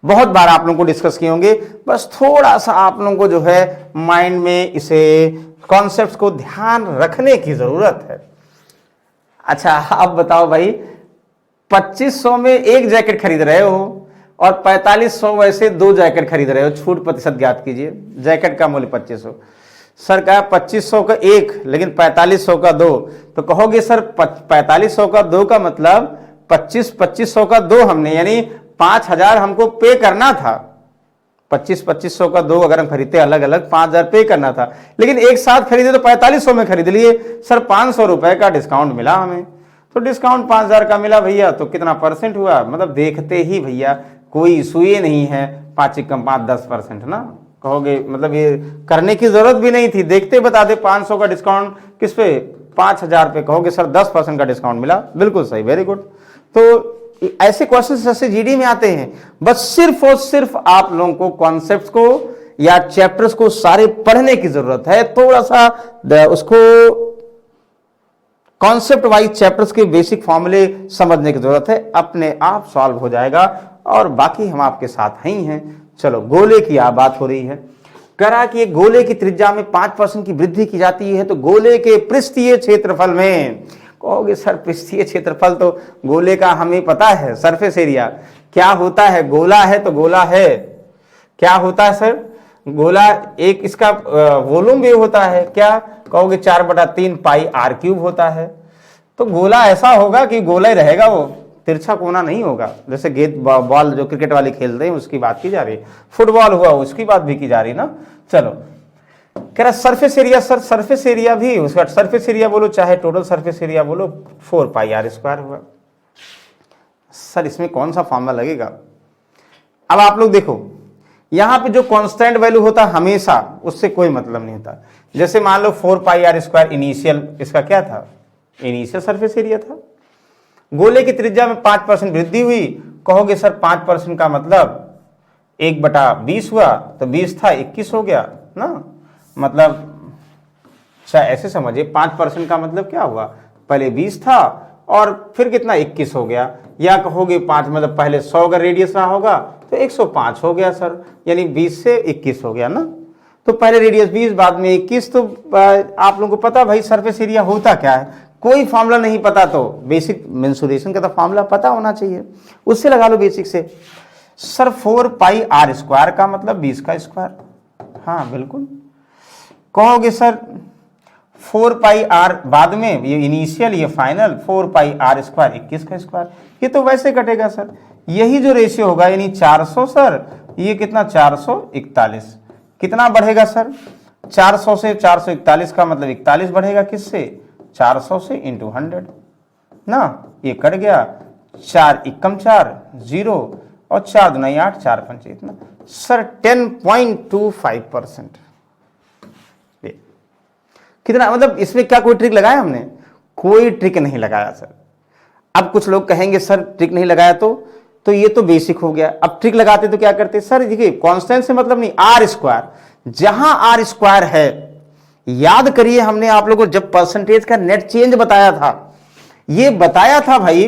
बहुत बार आप लोगों को डिस्कस किए होंगे। बस थोड़ा सा आप लोगों को जो है माइंड में इसे कॉन्सेप्ट्स को ध्यान रखने की जरूरत है। अच्छा अब बताओ भाई, 2500 में एक जैकेट खरीद रहे हो, और 4500 वैसे 2 जैकेट खरीद रहे हो, छूट प्रतिशत ज्ञात कीजिए। जैकेट का मूल्य 2500, सर कहा 2500 का एक, लेकिन 4500 का 2, तो कहोगे सर 4500 का 2 का मतलब 2500 का 2 हमने, यानी 5000 हमको पे करना था। 2500 का 2 अगर हम खरीदते अलग अलग 5000 पे करना था, लेकिन एक साथ खरीदे तो 4500 में खरीद लिए। सर 500 रुपए का डिस्काउंट मिला हमें, तो डिस्काउंट 5000 का मिला भैया, तो कितना परसेंट हुआ, मतलब देखते ही भैया कोई इशू ही नहीं है, 5 कम 5 10% ना। कहोगे मतलब ये करने की जरूरत भी नहीं थी, देखते बता दे 500 का डिस्काउंट किस पे, 5000 पे। कहोगे सर 10% का डिस्काउंट मिला, बिल्कुल सही, वेरी गुड। तो ऐसे क्वेश्चन जैसे जीडी में आते हैं, बस सिर्फ और सिर्फ आप लोगों को कॉन्सेप्ट्स को या चैप्टर्स को सारे पढ़ने की जरूरत है, थोड़ा सा उसको कॉन्सेप्ट वाइज चैप्टर्स के बेसिक फॉर्मूले समझने की जरूरत है, अपने आप सॉल्व हो जाएगा और बाकी हम आपके साथ ही हैं। चलो गोले की आप बात हो रही है, करा कि एक गोले की त्रिज्या में 5% की वृद्धि की जाती है तो गोले के पृष्ठीय क्षेत्रफल में, कहोगे सर पृष्ठीय क्षेत्रफल तो गोले का हमें पता है, सरफेस एरिया क्या होता है, गोला है तो गोला है, क्या होता है सर, गोला एक इसका वॉल्यूम भी होता है, क्या कहोगे 4/3 पाई r³ होता है। तो गोला ऐसा होगा कि गोला ही रहेगा, वो तिरछा कोना नहीं होगा। जैसे गेंद बॉल जो क्रिकेट वाले खेलते हैं उसकी बात की जा रही है, फुटबॉल हुआ उसकी बात भी की जा रही ना। चलो कह रहा surface area, sir surface area भी उसका सरफेस एरिया बोलो चाहे टोटल सरफेस एरिया बोलो 4 पाई r² हुआ। सर इसमें कौन सा फॉर्मूला लगेगा, अब आप लोग देखो यहां पे जो कांस्टेंट वैल्यू होता हमेशा उससे कोई मतलब नहीं होता। जैसे मान लो 4 पाई r² इनिशियल इसका क्या था, इनिशियल सरफेस एरिया था। गोले की त्रिज्या में 5% वृद्धि हुई, कहोगे सर 5% का मतलब 1/20 हुआ, तो 20 था 21 हो गया ना, मतलब अच्छा ऐसे समझिए 5% का मतलब क्या हुआ, पहले 20 था और फिर कितना 21 हो गया। या कहोगे 5 मतलब पहले 100 का रेडियस रहा होगा तो 105 हो गया सर, यानी 20 से 21 हो गया ना। तो पहले रेडियस 20 बाद में 21, तो आप लोगों को पता भाई सरफेस एरिया होता क्या है, कोई फार्मूला नहीं पता तो बेसिक मेंसुरेशन का तो फार्मूला पता होना चाहिए, उससे लगा लो बेसिक से। सर 4 पाई r² का मतलब 20 का स्क्वायर, हाँ बिल्कुल। कहोगे सर 4 पाई r बाद में ये इनिशियल ये फाइनल 4 पाई r² 21 का स्क्वायर, ये तो वैसे कटेगा सर, यही जो रेशियो होगा यानी 400 सर, ये कितना 441, कितना बढ़ेगा सर 400 से 441 का मतलब 41 बढ़ेगा, किससे 400 से इंटू 100 ना, ये कट गया, 4 एकम 4 0 और 4 दूना 8 4 पंचे इतना सर 10.25%। कितना मतलब इसमें क्या कोई ट्रिक लगाया हमने, कोई ट्रिक नहीं लगाया सर। अब कुछ लोग कहेंगे सर ट्रिक नहीं लगाया तो ये तो बेसिक हो गया, अब ट्रिक लगाते तो क्या करते सर, देखिए कांस्टेंट से मतलब नहीं, r², जहां r² है, याद करिए हमने आप लोगों को जब परसेंटेज का नेट चेंज बताया था, ये बताया था भाई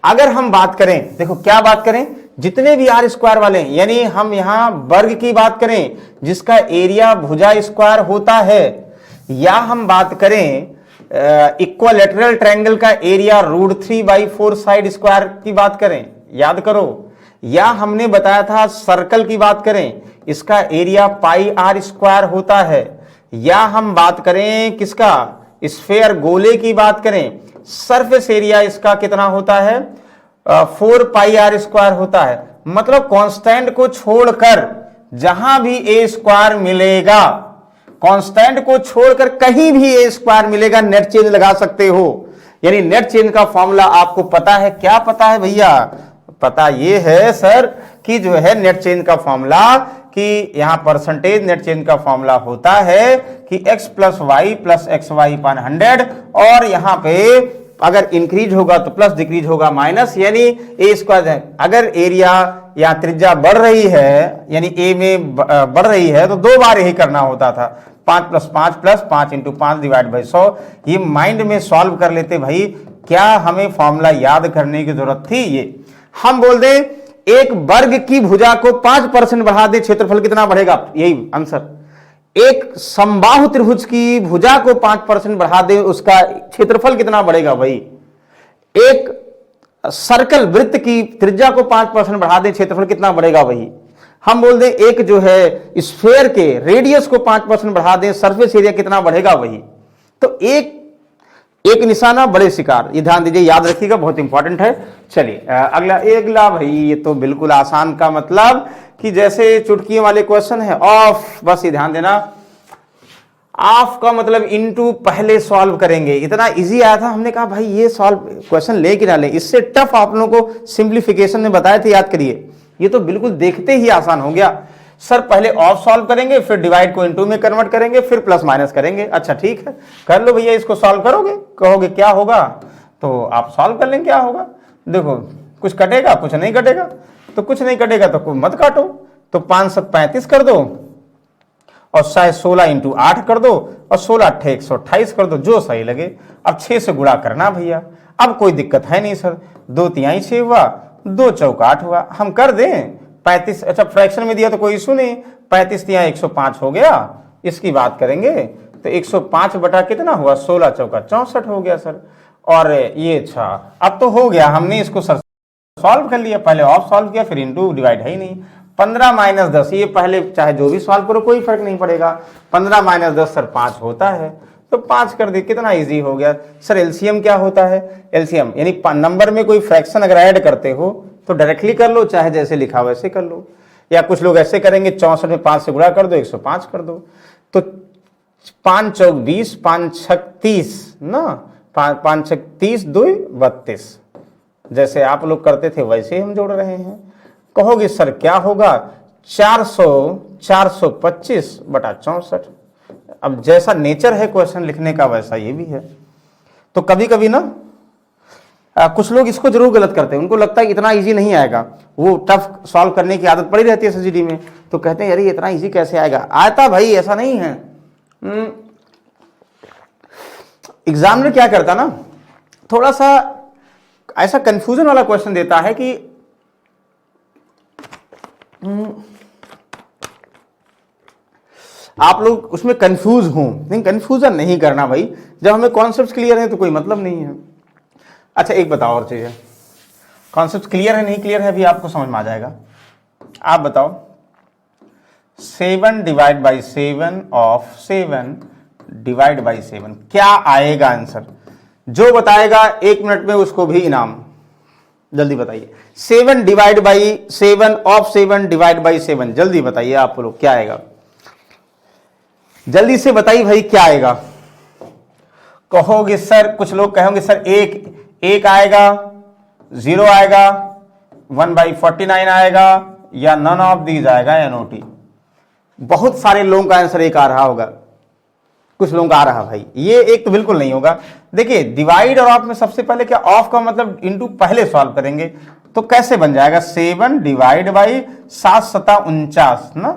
अगर हम बात करें, देखो क्या बात करें, जितने भी r² वाले हैं, यानी हम यहां वर्ग की बात करें जिसका एरिया भुजा स्क्वायर होता है, या हम बात करें इक्विलैटरल ट्रायंगल का एरिया √3/4 साइड स्क्वायर की बात करें, याद करो, या हमने बताया था सर्कल की बात करें इसका एरिया पाई r² होता है, या हम बात करें किसका स्फेयर गोले की बात करें, सरफेस एरिया इसका कितना होता है 4 पाई r² होता है। मतलब कांस्टेंट को छोड़कर जहां भी a² मिलेगा, कांस्टेंट को छोड़कर कहीं भी a² मिलेगा, नेट चेंज लगा सकते हो। यानी नेट चेंज का फॉर्मूला आपको पता है, क्या पता है भैया, पता ये है सर कि जो है नेट चेंज का फॉर्मूला कि यहां परसेंटेज नेट चेंज का फॉर्मूला होता है कि x + y + xy/100, और यहां पे अगर इंक्रीज होगा तो प्लस, डिक्रीज होगा माइनस, यानी a²। अगर एरिया या त्रिज्या बढ़ रही है यानी a में बढ़ रही है तो 2 बार यही करना होता था, 5 + 5 + 5 × 5 / 100। ये माइंड में सॉल्व कर लेते भाई, क्या हमें फॉर्मूला याद करने की जरूरत थी। ये हम बोल दें एक वर्ग की भुजा को 5% बढ़ा दे, क्षेत्रफल कितना बढ़ेगा, यही आंसर। एक समबाहु त्रिभुज की भुजा को 5% बढ़ा दे, उसका क्षेत्रफल कितना बढ़ेगा भाई। एक सर्कल वृत्त की त्रिज्या को 5% बढ़ा दें, क्षेत्रफल कितना बढ़ेगा वही। हम बोल दें एक जो है स्फेयर के रेडियस को 5% बढ़ा दें, सरफेस एरिया कितना बढ़ेगा वही। तो एक निशाना बड़े शिकार, ये ध्यान दीजिए, याद रखिएगा, बहुत इंपॉर्टेंट है। चलिए अगला भाई, ये तो बिल्कुल आसान का मतलब कि जैसे चुटकियों वाले क्वेश्चन है, ऑफ, बस ये ध्यान देना, ऑफ का मतलब इनटू पहले सॉल्व करेंगे। इतना इजी आया था, हमने कहा भाई ये सॉल्व क्वेश्चन ले कि ना ले, इससे टफ आप लोगों को सिंप्लीफिकेशन में बताए थे, याद करिए। ये तो बिल्कुल देखते ही आसान हो गया। सर पहले ऑफ सॉल्व करेंगे, फिर डिवाइड को इनटू में कन्वर्ट करेंगे, फिर प्लस माइनस करेंगे। अच्छा ठीक है, कर लो भैया, इसको सॉल्व करोगे, कहोगे क्या होगा, तो आप सॉल्व कर लेंगे, क्या होगा। देखो कुछ कटेगा, कुछ नहीं कटेगा, तो कुछ नहीं कटेगा तो मत काटो, तो 535 कर दो, और शायद 16 इंटू 8 कर दो, और 16 8 128 कर दो, जो सही लगे। अब 6 से गुणा करना भैया, अब कोई दिक्कत है नहीं सर, 2 तिहाई 6 हुआ, 2 चौका 8 हुआ, हम कर दें 35। अच्छा फ्रैक्शन में दिया तो कोई इशू नहीं, 35 तिहाई 105 हो गया, इसकी बात करेंगे तो 105 बटा कितना हुआ, 16 चौका 64 हो गया सर। और ये अच्छा, अब तो हो गया, हमने इसको सर सॉल्व कर लिया, पहले ऑफ सॉल्व किया, फिर इंटू, डिवाइड है ही नहीं। 15 माइनस 10, ये पहले चाहे जो भी सॉल्व करो कोई फर्क नहीं पड़ेगा, 15 माइनस 10 सर 5 होता है, तो 5 कर दिए, कितना इजी हो गया। सर एलसीएम क्या होता है, एलसीएम यानी नंबर में कोई फ्रैक्शन अगर ऐड करते हो तो डायरेक्टली कर लो, चाहे जैसे लिखा हो वैसे कर लो, या कुछ लोग ऐसे करेंगे 64 में 5 से गुणा कर दो, 105 कर दो, तो 5 चौक 20, 5 छक 30 ना, 5 छक 30, 2 32, जैसे आप लोग करते थे वैसे ही हम जोड़ रहे हैं। कहोगे सर क्या होगा, 425 बटा 64। अब जैसा नेचर है क्वेश्चन लिखने का वैसा ये भी है। तो कभी कभी ना कुछ लोग इसको जरूर गलत करते हैं, उनको लगता है इतना इजी नहीं आएगा, वो टफ सॉल्व करने की आदत पड़ी रहती है एसएसजीडी में, तो कहते हैं यार ये इतना इजी कैसे आएगा। आता भाई ऐसा नहीं है। एग्जामिनर क्या करता ना, थोड़ा सा ऐसा कंफ्यूजन वाला क्वेश्चन देता है कि आप लोग उसमें कंफ्यूज हो, नहीं कंफ्यूजन नहीं करना भाई, जब हमें कॉन्सेप्ट क्लियर है तो कोई मतलब नहीं है। अच्छा एक बताओ और चीज है, कॉन्सेप्ट क्लियर है नहीं क्लियर है भी आपको समझ में आ जाएगा। आप बताओ 7 divide by 7 of 7 divide by 7 क्या आएगा आंसर, जो बताएगा 1 मिनट में उसको भी इनाम। जल्दी बताइए, 7 divide by 7 of 7 divide by 7, जल्दी बताइए आप लोग क्या आएगा, जल्दी से बताइए भाई क्या आएगा। कहोगे सर, कुछ लोग कहोगे सर एक आएगा, 0 आएगा, 1/49 आएगा, या नन ऑफ दीज आएगा, या नोटी। बहुत सारे लोगों का आंसर एक आ रहा होगा, कुछ लोगों का आ रहा भाई, ये एक तो बिल्कुल नहीं होगा। देखिए डिवाइड और ऑफ में सबसे पहले क्या, ऑफ का मतलब इनटू पहले सॉल्व करेंगे, तो कैसे बन जाएगा 7 डिवाइड बाई 7 सता 49 ना,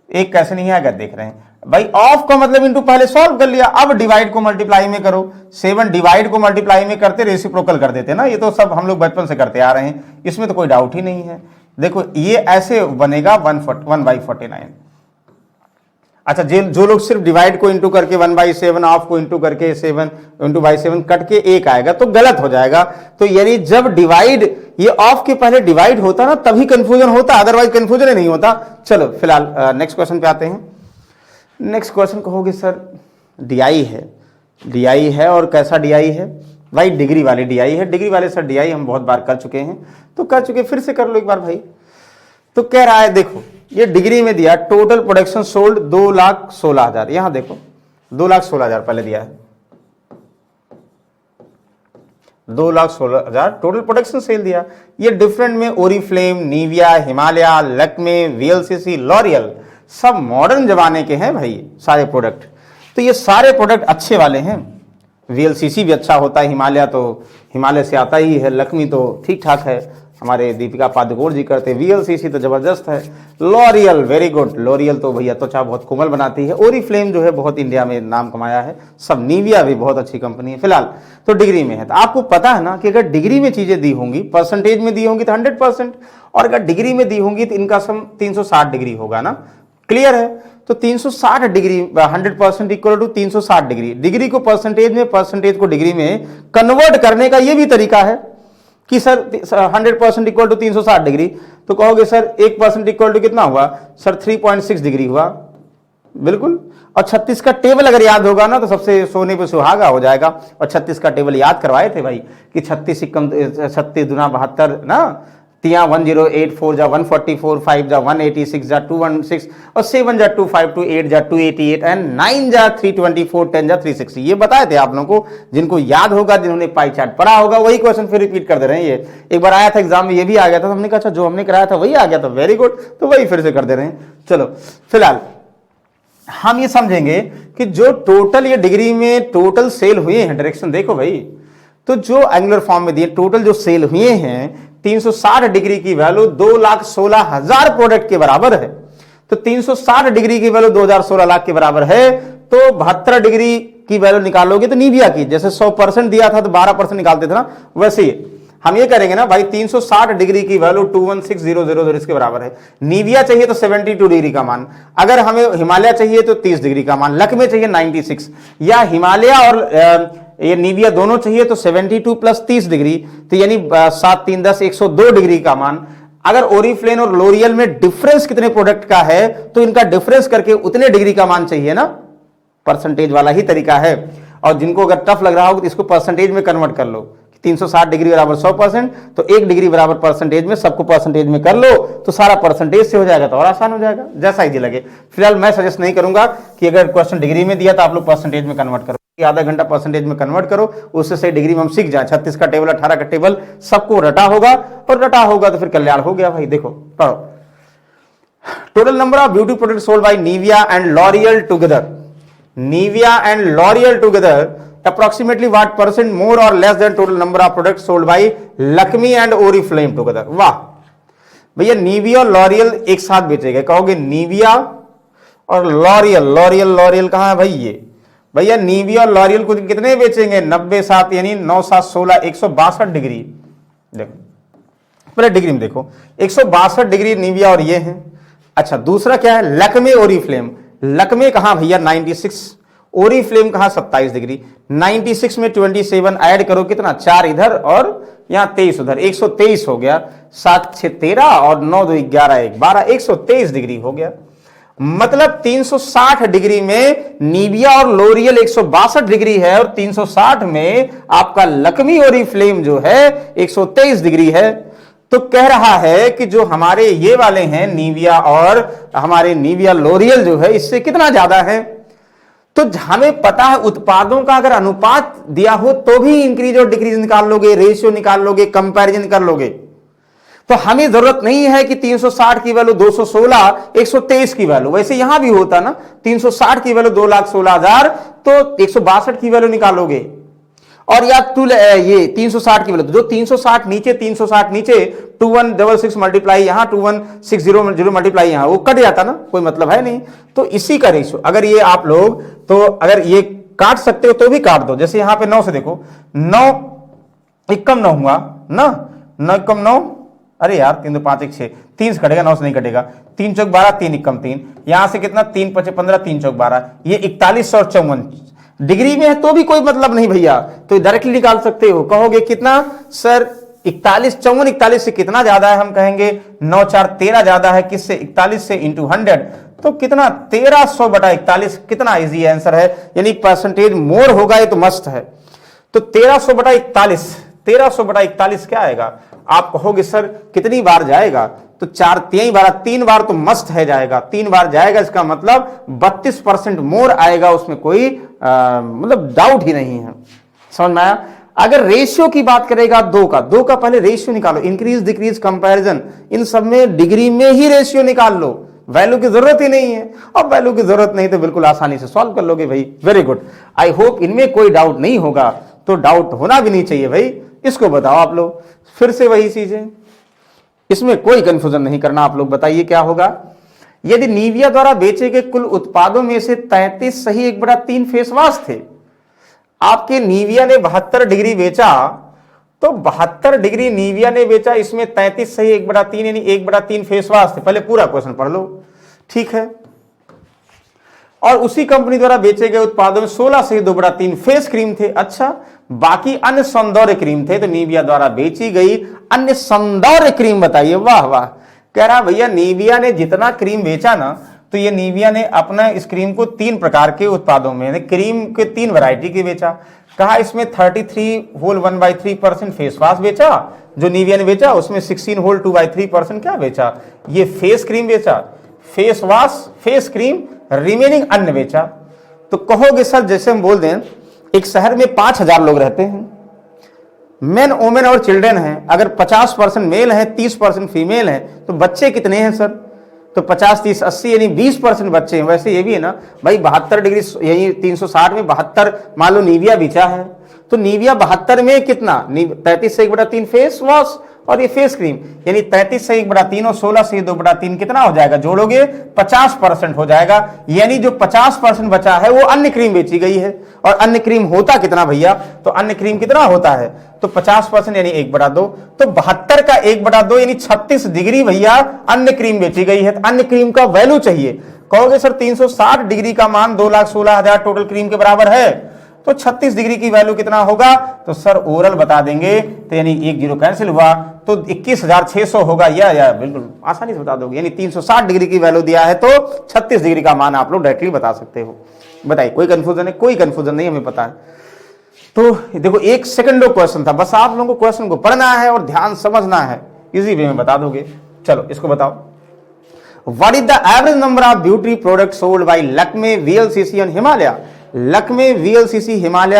एक कैसे नहीं आएगा देख रहे हैं भाई। ऑफ का मतलब इनटू पहले सॉल्व कर लिया, अब डिवाइड को मल्टीप्लाई में करो, 7 डिवाइड को मल्टीप्लाई में करते रेसिप्रोकल कर देते ना, ये तो सब हम लोग बचपन से करते आ रहे हैं, इसमें तो कोई डाउट ही नहीं है। देखो ये ऐसे बनेगा 1/49। अच्छा जो लोग सिर्फ डिवाइड को इंटू करके 1/7, ऑफ को इंटू करके 7 इंटू बाई 7 कट के 1 आएगा तो गलत हो जाएगा। तो यानी जब डिवाइड ये ऑफ के पहले डिवाइड होता ना तभी कंफ्यूजन होता, अदरवाइज कंफ्यूजन ही नहीं होता। चलो फिलहाल नेक्स्ट क्वेश्चन पे आते हैं। नेक्स्ट क्वेश्चन कहोगे सर डीआई है और कैसा डीआई है भाई, डिग्री वाली डीआई है। डिग्री वाले सर डीआई हम बहुत बार कर चुके हैं, तो कर चुके, फिर से कर लो एक बार भाई। तो कह रहा है देखो ये डिग्री में दिया, टोटल प्रोडक्शन सोल्ड 2,16,000, यहां देखो 2,16,000 पहले दिया है, 2,16,000 टोटल प्रोडक्शन सेल दिया। ये डिफरेंट में Oriflame, Nivea, Himalaya, Lakme, VLCC, L'Oréal सब मॉडर्न जमाने के हैं भाई सारे प्रोडक्ट। तो ये सारे प्रोडक्ट अच्छे वाले हैं, वीएलसीसी भी अच्छा होता है, हिमालय तो हिमालय से आता ही है, लक्मी तो ठीक ठाक है, हमारे दीपिका पादुकोण जी करते, वीएलसीसी तो जबरदस्त है, लॉरियल वेरी गुड, लॉरियल तो भैया त्वचा बहुत कोमल बनाती है, ओरिफ्लेम जो है बहुत इंडिया में नाम कमाया है, सब निविया भी बहुत अच्छी कंपनी है। फिलहाल तो डिग्री में है, तो आपको पता है ना कि अगर डिग्री में चीजें दी होंगी, परसेंटेज में दी होंगी तो 100%, और अगर डिग्री में दी होंगी तो इनका सम 360 डिग्री होगा ना, क्लियर है। तो 360 degree 100% equal to 360 degree, degree को परसेंटेज में, परसेंटेज को डिग्री में कन्वर्ट करने का ये भी तरीका है कि सर 100% इक्वल टू 360 डिग्री, तो कहोगे सर 1% इक्वल टू कितना हुआ सर 3.6 डिग्री हुआ, बिल्कुल। और 36 का टेबल अगर याद होगा ना तो सबसे सोने पे सुहागा हो जाएगा। और 36 का टेबल याद करवाए थे भाई कि 36 दुना 72 ना, 3 1084 4 जा 144 5 जा 186 जा 216 और 7 जा 252 8 जा 288 एंड 9 जा 324 10 जा 360। ये बताए थे आप लोगों को, जिनको याद होगा, जिन्होंने पाई चार्ट पढ़ा होगा, वही क्वेश्चन फिर रिपीट कर दे रहे हैं। ये एक बार आया था एग्जाम में, ये भी आ गया था, हमने कहा अच्छा जो हमने कराया था वही आ गया था, वेरी गुड, तो वही फिर से कर दे रहे हैं। चलो फिलहाल हम ये समझेंगे कि जो टोटल ये डिग्री में टोटल सेल हुए हैं, डायरेक्शन देखो भाई, तो जो एंगुलर फॉर्म में दिए टोटल जो सेल हुए हैं 360 डिग्री की वैल्यू 2,16,000 प्रोडक्ट के बराबर है। तो 360 डिग्री की वैल्यू 2,16 लाख के बराबर है, तो 72 डिग्री की वैल्यू निकालोगे तो निविया की, जैसे 100% दिया था तो 12% निकालते थे ना, वैसे ही हम ये करेंगे ना भाई 360 डिग्री की वैल्यू 216000 इसके बराबर है। निविया चाहिए तो 72 डिग्री का मान, अगर हमें हिमालय चाहिए तो 30 डिग्री का मान, लक्मे चाहिए 96, या हिमालय और ये निविया दोनों चाहिए तो 72 प्लस 30 डिग्री, तो यानी 7 3 10 102 डिग्री का मान। अगर ओरिफ्लेम और लोरियल में डिफरेंस कितने प्रोडक्ट का है तो इनका डिफरेंस करके उतने डिग्री का मान चाहिए ना, परसेंटेज वाला ही तरीका है। और जिनको अगर टफ लग रहा हो तो इसको परसेंटेज में कन्वर्ट कर लो, 360 डिग्री बराबर 100%, तो 1 डिग्री बराबर परसेंटेज में, सबको परसेंटेज में कर लो तो सारा परसेंटेज से हो जाएगा, तो और आसान हो जाएगा, जैसा इजी लगे। फिलहाल मैं सजेस्ट नहीं करूंगा कि अगर क्वेश्चन डिग्री में दिया तो आप लोग परसेंटेज में कन्वर्ट करो, आधा घंटा परसेंटेज में कन्वर्ट करो, उससे सही डिग्री में हम सीख जाए। 36 का टेबल 18 का टेबल सबको रटा होगा, और रटा होगा तो फिर कल्याण हो गया भाई। देखो पढ़ो, total number of beauty product sold bye Nivea and L'Oréal together, Nivea and L'Oréal together approximately what percent more or less than total number of products sold by Lakme and Oriflame together। वाह भैया, Nivea और L'Oréal एक साथ बेचे गए, कहोगे Nivea और L'Oréal, L'Oréal L'Oréal कहां है भाई, ये भैया निविया और लॉरियल को कितने बेचेंगे, 90 7 यानी 9 7 16 162 डिग्री। देखो पहले डिग्री में देखो 162 डिग्री निविया और ये है। अच्छा दूसरा क्या है, लक्मे ओरिफ्लेम, लक्मे कहां भैया 96, ओरिफ्लेम कहां 27 डिग्री, 96 में 27 ऐड करो कितना, 4 इधर और यहां 23 उधर, 123 हो गया, 7 6 13 और 9 2 11 1 12, 123 डिग्री हो गया। मतलब 360 डिग्री में निविया और लोरियल 162 डिग्री है, और 360 में आपका लक्मी ओरिफ्लेम जो है 123 डिग्री है। तो कह रहा है कि जो हमारे ये वाले हैं निविया और हमारे निविया लोरियल जो है इससे कितना ज्यादा है। तो हमें पता है उत्पादों का अगर अनुपात दिया हो तो भी इंक्रीज और डिक्रीज निकाल लोगे, रेशियो निकाल लोगे, कंपैरिजन कर लोगे। तो हमें जरूरत नहीं है कि 360 की वैल्यू 216 123 की वैल्यू, वैसे यहां भी होता ना, 360 की वैल्यू 2,16,000 तो 162 की वैल्यू निकालोगे, और या ये 360 की वैल्यू, जो 360 नीचे 360 नीचे 2166 मल्टीप्लाई यहां 21600 मल्टीप्लाई यहां, वो कट जाता ना, कोई मतलब है नहीं। तो इसी का रेशियो अगर ये आप लोग, तो अगर ये काट सकते हो तो भी काट दो, जैसे यहां पे 9 से देखो, 9 एकम 9 हुआ ना, 9 एकम 9, अरे यार 3 2 5 1 6, 3 से कटेगा, 9 से नहीं कटेगा, 3 चौक 12 3 एकम 3, यहां से कितना 3 5 15 3 चौक 12, ये 4154 डिग्री में है तो भी कोई मतलब नहीं भैया, तो डायरेक्टली निकाल सकते हो। कहोगे कितना सर 41 54 41 से कितना ज्यादा है, हम कहेंगे 9 4 13 ज्यादा है, किससे 41 से इंटू 100, तो कितना 1300 बटा 41, कितना इजी आंसर है, यानी परसेंटेज मोर होगा ये तो मस्त है। तो 1300 बटा 41, 1300 बटा 41 क्या आएगा, आप कहोगे सर कितनी बार जाएगा, तो 4 3 बार तो मस्त है जाएगा, 3 बार जाएगा, इसका मतलब 32% मोर आएगा, उसमें कोई मतलब डाउट ही नहीं है। समझ में आया। अगर रेशियो की बात करेगा दो का पहले रेशियो निकालो, इंक्रीज डिक्रीज कंपैरिजन, इन सब में डिग्री में ही रेशियो निकाल लो, वैल्यू की जरूरत ही नहीं है। अब वैल्यू की जरूरत नहीं तो बिल्कुल आसानी से सॉल्व कर लोगे भाई, वेरी गुड। आई होप इनमें कोई डाउट नहीं होगा, तो डाउट होना भी नहीं चाहिए भाई, इसको बताओ आप लोग, फिर से वही चीजें, इसमें कोई कंफ्यूजन नहीं करना। आप लोग बताइए क्या होगा, यदि निविया द्वारा बेचे गए कुल उत्पादों में से 33 सही 1/3 फेस वॉश थे, आपके निविया ने 72 डिग्री बेचा, तो 72 डिग्री निविया ने बेचा, इसमें 33 सही 1/3 यानी 1/3 फेस वॉश थे। पहले पूरा क्वेश्चन पढ़ लो, ठीक है। और उसी कंपनी द्वारा बेचे गए उत्पादों में 16 से 2/3 फेस क्रीम थे। अच्छा, बाकी अन्य सौंदर्य क्रीम थे। तो निविया द्वारा बेची गई अन्य सौंदर्य क्रीम बताइए। वाह वाह, कह रहा भैया निविया ने जितना क्रीम बेचा ना, तो ये निविया ने अपना इस क्रीम को 3 प्रकार के उत्पादों में, क्रीम के 3 वैरायटी के बेचा। कहा इसमें 33 होल 1/3% फेस वॉश बेचा जो निविया ने बेचा, उसमें 16 होल 2/3% क्या बेचा, ये फेस क्रीम बेचा, face wash, face cream, remaining अन्य बेचा। तो कहोगे सर, जैसे हम बोल दें एक शहर में 5000 लोग रहते हैं, मेन वोमेन और चिल्ड्रन हैं, अगर 50% मेल है 30% फीमेल है, तो बच्चे कितने हैं सर, तो 50 30 80 यानी 20% बच्चे हैं। वैसे ये भी है ना भाई, 72 डिग्री यही 360 में 72 मान लो निविया बेचा है, तो निविया 72 में कितना, 33 से 1/3 फेस वॉश और ये फेस क्रीम, यानी 33 से 1/3 और 16 से 2/3 कितना हो जाएगा, जोड़ोगे 50% हो जाएगा। यानी जो 50% बचा है वो अन्य क्रीम बेची गई है। और अन्य क्रीम होता कितना भैया, तो अन्य क्रीम कितना होता है, तो 50% यानी 1/2, तो 72 का 1/2 यानी 36 डिग्री भैया अन्य क्रीम बेची गई है। तो अन्य क्रीम का वैल्यू चाहिए। कहोगे सर 360 डिग्री का मान 2,16,000 टोटल क्रीम के बराबर है, तो 36 डिग्री की वैल्यू कितना होगा, तो सर ओरल बता देंगे, तो यानी 1 0 कैंसिल हुआ, तो 21,600 होगा। या बिल्कुल आसानी से बता दोगे, यानी 360 डिग्री की वैल्यू दिया है तो 36 डिग्री का मान आप लोग डायरेक्टली बता सकते हो। बताइए, कोई कंफ्यूजन है? कोई कंफ्यूजन नहीं, हमें पता है। तो देखो 1 सेकंड क्वेश्चन था, बस आप लोगों को क्वेश्चन को पढ़ना है और ध्यान समझना है, इजी वे में बता दोगे। चलो इसको बताओ, what is the average number of beauty product sold bye Lakme, VLCC and Himalaya. Lakme, VLCC, Himalaya,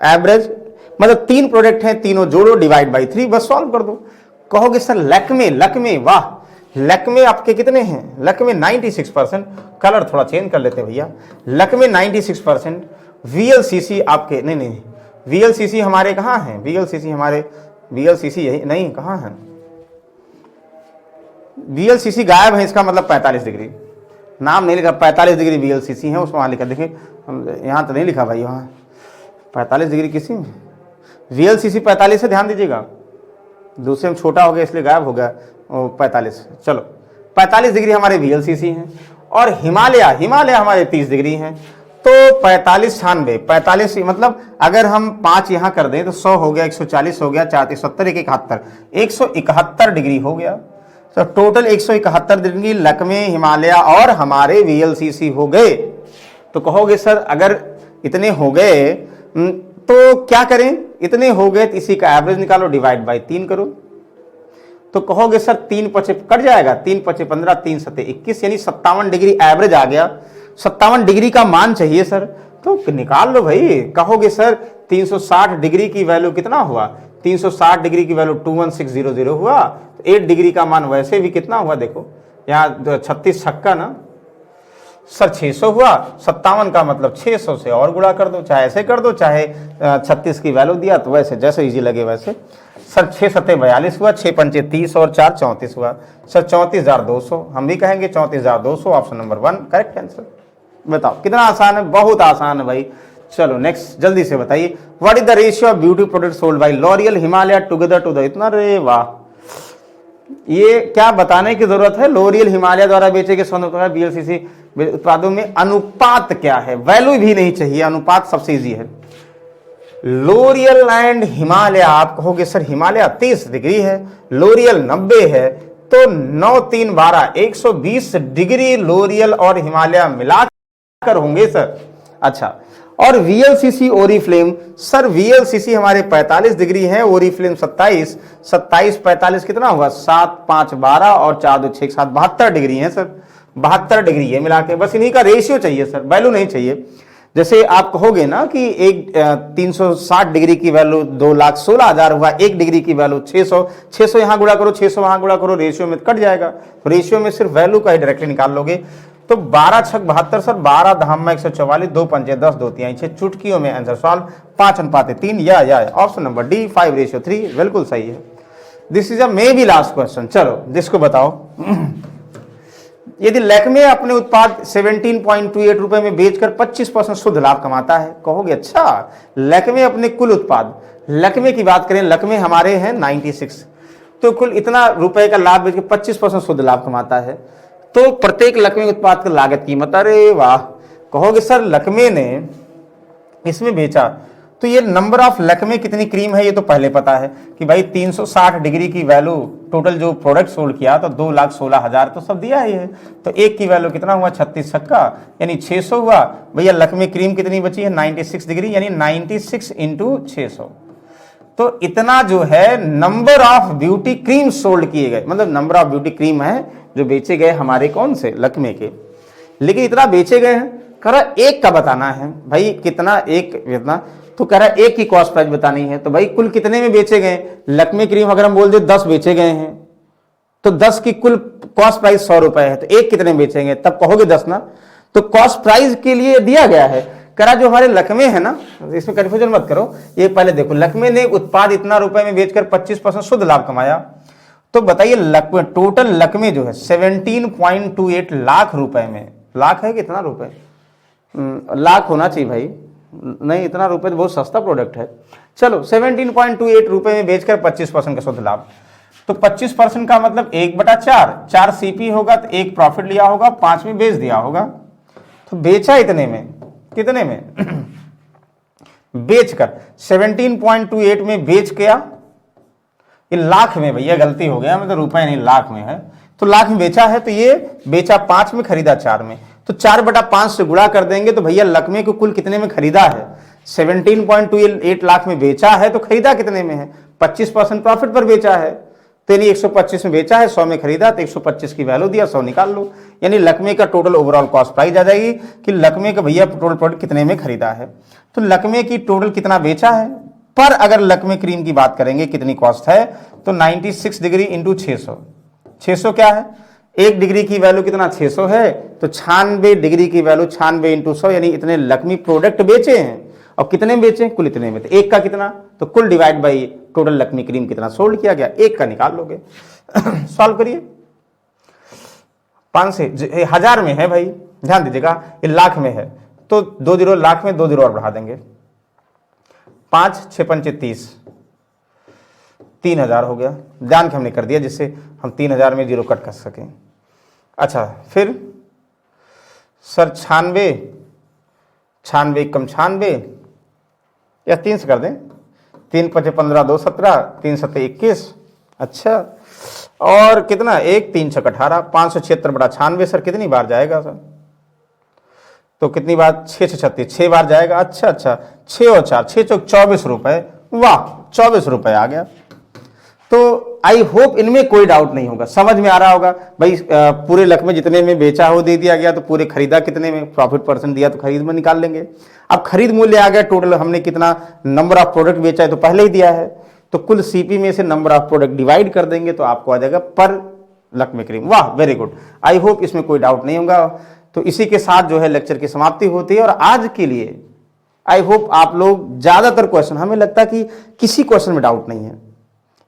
average मतलब 3 प्रोडक्ट हैं, तीनों जोड़ो डिवाइड बाय 3, बस सॉल्व कर दो। कहोगे सर लैक्मे, लैक्मे, वाह, लैक्मे आपके कितने हैं, लैक्मे 96%, कलर थोड़ा चेंज कर लेते हैं भैया, लैक्मे 96%, वीएलसीसी आपके नहीं, वीएलसीसी हमारे कहाँ हैं, वीएलसीसी हमारे, वीएलसीसी यही नहीं, कहाँ है, वीएलसीसी गायब है, इसका मतलब 45 डिग्री, नाम नहीं लिखा, 45 डिग्री वीएलसीसी है, उसमें वहाँ लिखा, देखिए यहाँ तो नहीं लिखा भाई, वहाँ 45 डिग्री किसी में, वीएलसीसी 45 से ध्यान दीजिएगा, दूसरे में छोटा हो गया इसलिए गायब हो गया 45। चलो 45 डिग्री हमारे वीएलसीसी हैं, और हिमालय, हिमालय हमारे 30 डिग्री हैं, तो 45 96, 45 मतलब अगर हम 5 यहाँ कर दें तो 100 हो गया, 140 हो गया, 4 70 171, 171 डिग्री हो गया। तो टोटल 171 डिग्री लैक्मे, हिमालय और हमारे वीएलसीसी हो गए। तो कहोगे सर अगर इतने हो गए तो क्या करें, इतने हो गए तो इसी का एवरेज निकालो, डिवाइड बाय 3 करो। तो कहोगे सर 3 5 कट जाएगा, 3 5 15, 3 7 21, यानी 57 डिग्री एवरेज आ गया। 57 डिग्री का मान चाहिए सर, तो निकाल लो भाई। कहोगे सर 360 डिग्री की वैल्यू कितना हुआ, 360 डिग्री की वैल्यू 21600 हुआ, तो 8 डिग्री का मान वैसे भी कितना हुआ, देखो यहाँ 36 छक्का ना सर 600 हुआ, 57 का मतलब 600 से और गुणा कर दो, चाहे ऐसे कर दो, चाहे 36 की वैल्यू दिया तो वैसे जैसे इजी लगे वैसे। सर 6 7 42 हुआ, 6 5 30 और 4 34 हुआ, सर 34,200, हम भी कहेंगे 34,200, ऑप्शन नंबर 1 करेक्ट आंसर। बताओ कितना आसान है, बहुत आसान है भाई। चलो नेक्स्ट जल्दी से बताइए, what is the ratio of beauty product sold by L'Oreal, Himalaya together to the, इतना रे वाह, ये क्या बताने की जरूरत है, लॉरियल हिमालय द्वारा बेचे गए सौंदर्य वीएलसीसी उत्पादों में अनुपात क्या है, वैल्यू भी नहीं चाहिए, अनुपात सबसे इजी है। लॉरियल एंड हिमालय, आप कहोगे सर हिमालय 30 डिग्री है, लॉरियल 90 है, तो 9 3 12 120 डिग्री लॉरियल और हिमालय मिलाकर होंगे सर। अच्छा, और वीएलसीसी ओरिफ्लेम, सर वीएलसीसी हमारे 45 डिग्री है, ओरिफ्लेम 27, 27 45 कितना हुआ, 7 5 12 और 4 2 6 7 72 डिग्री है सर, 72 डिग्री है मिला के, बस इन्हीं का रेशियो चाहिए सर, वैल्यू नहीं चाहिए। जैसे आप कहोगे ना कि एक 360 डिग्री की वैल्यू 2,16,000 हुआ, 1 डिग्री की वैल्यू 600, 600 यहाँ गुणा करो, 600 वहां गुणा करो, रेशियो में कट जाएगा, रेशियो में सिर्फ वैल्यू का ही डायरेक्टली निकाल लोगे। तो 12 6 72 सर, 12 धाम में 144, 2 पंचे 10, 2 3 6, चुटकियों में आंसर सॉल्व, 5 अनुपात 3, या ऑप्शन नंबर डी 5:3 बिल्कुल सही है। This is a may be last question. चलो जिसको बताओ, यदि लैक्मे अपने उत्पाद 17.28 रुपए में बेचकर 25% शुद्ध लाभ कमाता है, कहोगे अच्छा लैक्मे अपने कुल उत्पाद, लैक्मे की बात करें, लैक्मे हमारे हैं 96, तो कुल इतना रुपए का लाभ बेचकर 25% शुद्ध लाभ कमाता है, तो प्रत्येक लैक्मे उत्पाद की लागत कीमत, अरे वाह, कहोगे सर लक्मे ने इसमें बेचा, तो ये नंबर ऑफ लक्मे कितनी क्रीम है ये तो पहले पता है कि भाई 360 डिग्री की वैल्यू टोटल जो प्रोडक्ट सोल्ड किया तो 2,16,000 तो सब दिया ही है। तो एक की वैल्यू कितना हुआ 36 छक्का यानी 600 हुआ। भैया लक्मे क्रीम कितनी बची है 96 डिग्री यानी 96 इंटू 600। तो इतना जो है number of beauty cream sold किए गए, मतलब नंबर ऑफ ब्यूटी क्रीम है जो बेचे गए हमारे कौन से लक्मे के। लेकिन इतना बेचे गए हैं, कह रहा एक का बताना है भाई कितना, एक कितना, तो कह रहा है एक की कॉस्ट प्राइस बतानी है। तो भाई कुल कितने में बेचे गए लक्मे क्रीम, अगर हम बोल दे 10 बेचे गए हैं तो 10 की कुल कॉस्ट प्राइस 100 रुपए है, तो एक कितने में बेचेंगे, तब कहोगे 10 ना। तो कॉस्ट प्राइस के लिए दिया गया है, कह रहा जो हमारे लक्मे है ना, इसमें कंफ्यूजन मत करो। ये पहले देखो लक्मे ने उत्पाद इतना रुपए में बेचकर 25% शुद्ध लाभ कमाया। तो बताइए टोटल लक्मे जो है 17.28 लाख रुपए में, लाख है कितना रुपए, लाख होना चाहिए भाई, नहीं इतना रुपए तो बहुत सस्ता प्रोडक्ट है। चलो 17.28 रुपए में बेचकर 25% का शुद्ध लाभ, तो 25% का मतलब 1/4, 4 सीपी होगा तो 1 प्रॉफिट लिया होगा, 5 में बेच दिया होगा। तो बेचा इतने में, कितने में बेचकर 17.28 में बेच गया, ये लाख में, भैया गलती हो गया, मतलब रुपए नहीं लाख में है। तो लाख में बेचा है, तो ये बेचा 5 में, खरीदा 4 में, तो 4/5 से गुणा कर देंगे तो भैया लक्मे को कुल कितने में खरीदा है, 17.28 लाख में बेचा है, तो खरीदा कितने में है, 25% प्रॉफिट पर बेचा है। तो यानी 125 में बेचा है, 100 में खरीदा, तो 125 की वैल्यू दिया, 100 निकाल लो। यानी लक्मे का टोटल ओवरऑल कॉस्ट प्राइस आ जाएगी कि लक्मे का भैया टोटल प्रोडक्ट कितने में खरीदा है। तो लक्मे की टोटल कितना बेचा है, पर अगर लक्मे क्रीम की बात करेंगे कितनी कॉस्ट है, तो 96 डिग्री इंटू 600, 600 क्या है, 1 डिग्री की वैल्यू कितना 600 है, तो 96 डिग्री की वैल्यू 96 इंटू 100 यानी इतने लक्मी प्रोडक्ट बेचे हैं। और कितने में बेचे, कुल इतने में, तो एक का कितना, तो कुल divide by total Lakshmi cream कितना सोल्ड किया गया, एक का निकाल लोगे। सॉल्व करिए, 5 से 1000 में है भाई, ध्यान दीजिएगा, ये लाख में है तो 2 जीरो लाख में 2 जीरो और बढ़ा देंगे, 5 6 पंचे 30, 3000 हो गया। ध्यान के हमने कर दिया जिससे हम 3000 में जीरो कट कर सकें। अच्छा फिर सर 96, 96 कम 96 या 3 से कर दें, 3 5 15 2 17, 3 7 21। अच्छा और कितना, 1 3 6 18, 576/96 सर कितनी बार जाएगा सर, तो कितनी बार, 6 6 36, 6 बार जाएगा। अच्छा 6 और 4, 6 चौक 24 रुपए, वाह 24 रुपए आ गया। तो आई होप इनमें कोई डाउट नहीं होगा, समझ में आ रहा होगा भाई। पूरे लक्मे जितने में बेचा हो दे दिया गया, तो पूरे खरीदा कितने में, प्रॉफिट परसेंट दिया तो खरीद में निकाल लेंगे। अब खरीद मूल्य आ गया, टोटल हमने कितना नंबर ऑफ प्रोडक्ट बेचा है तो पहले ही दिया है, तो कुल सीपी में से नंबर ऑफ प्रोडक्ट डिवाइड कर देंगे तो आपको आ जाएगा पर लक्मे क्रीम। वाह वेरी गुड, आई होप इसमें कोई डाउट नहीं होगा। तो इसी के साथ जो है लेक्चर की समाप्ति होती है। और आज के लिए आई होप आप लोग ज्यादातर क्वेश्चन, हमें लगता है कि किसी क्वेश्चन में डाउट नहीं है,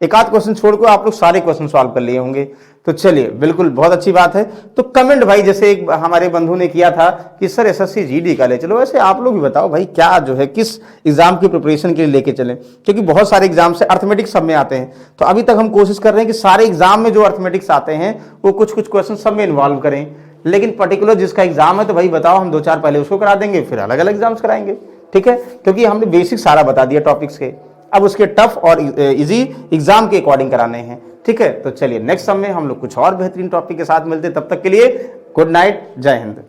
एक आध क्वेश्चन छोड़कर आप लोग सारे क्वेश्चन सॉल्व कर लिए होंगे। तो चलिए बिल्कुल बहुत अच्छी बात है। तो कमेंट भाई, जैसे एक हमारे बंधु ने किया था कि सर एसएससी जीडी का ले चलो, वैसे आप लोग भी बताओ भाई क्या जो है किस एग्जाम की प्रिपरेशन के लिए लेके चलें, क्योंकि बहुत सारे एग्जाम से अर्थमेटिक्स सब में आते हैं। तो अभी तक हम कोशिश कर रहे हैं कि सारे एग्जाम में जो अर्थमेटिक्स आते हैं वो कुछ कुछ क्वेश्चन सब में इन्वॉल्व करें, लेकिन पर्टिकुलर जिसका एग्जाम है तो भाई बताओ, हम 2-4 पहले उसको करा देंगे, फिर अलग अलग एग्जाम्स कराएंगे, ठीक है, क्योंकि हमने बेसिक सारा बता दिया टॉपिक्स के, अब उसके टफ और इजी एग्जाम के अकॉर्डिंग कराने हैं, ठीक है। तो चलिए नेक्स्ट समय हम लोग कुछ और बेहतरीन टॉपिक के साथ मिलते हैं, तब तक के लिए गुड नाइट, जय हिंद।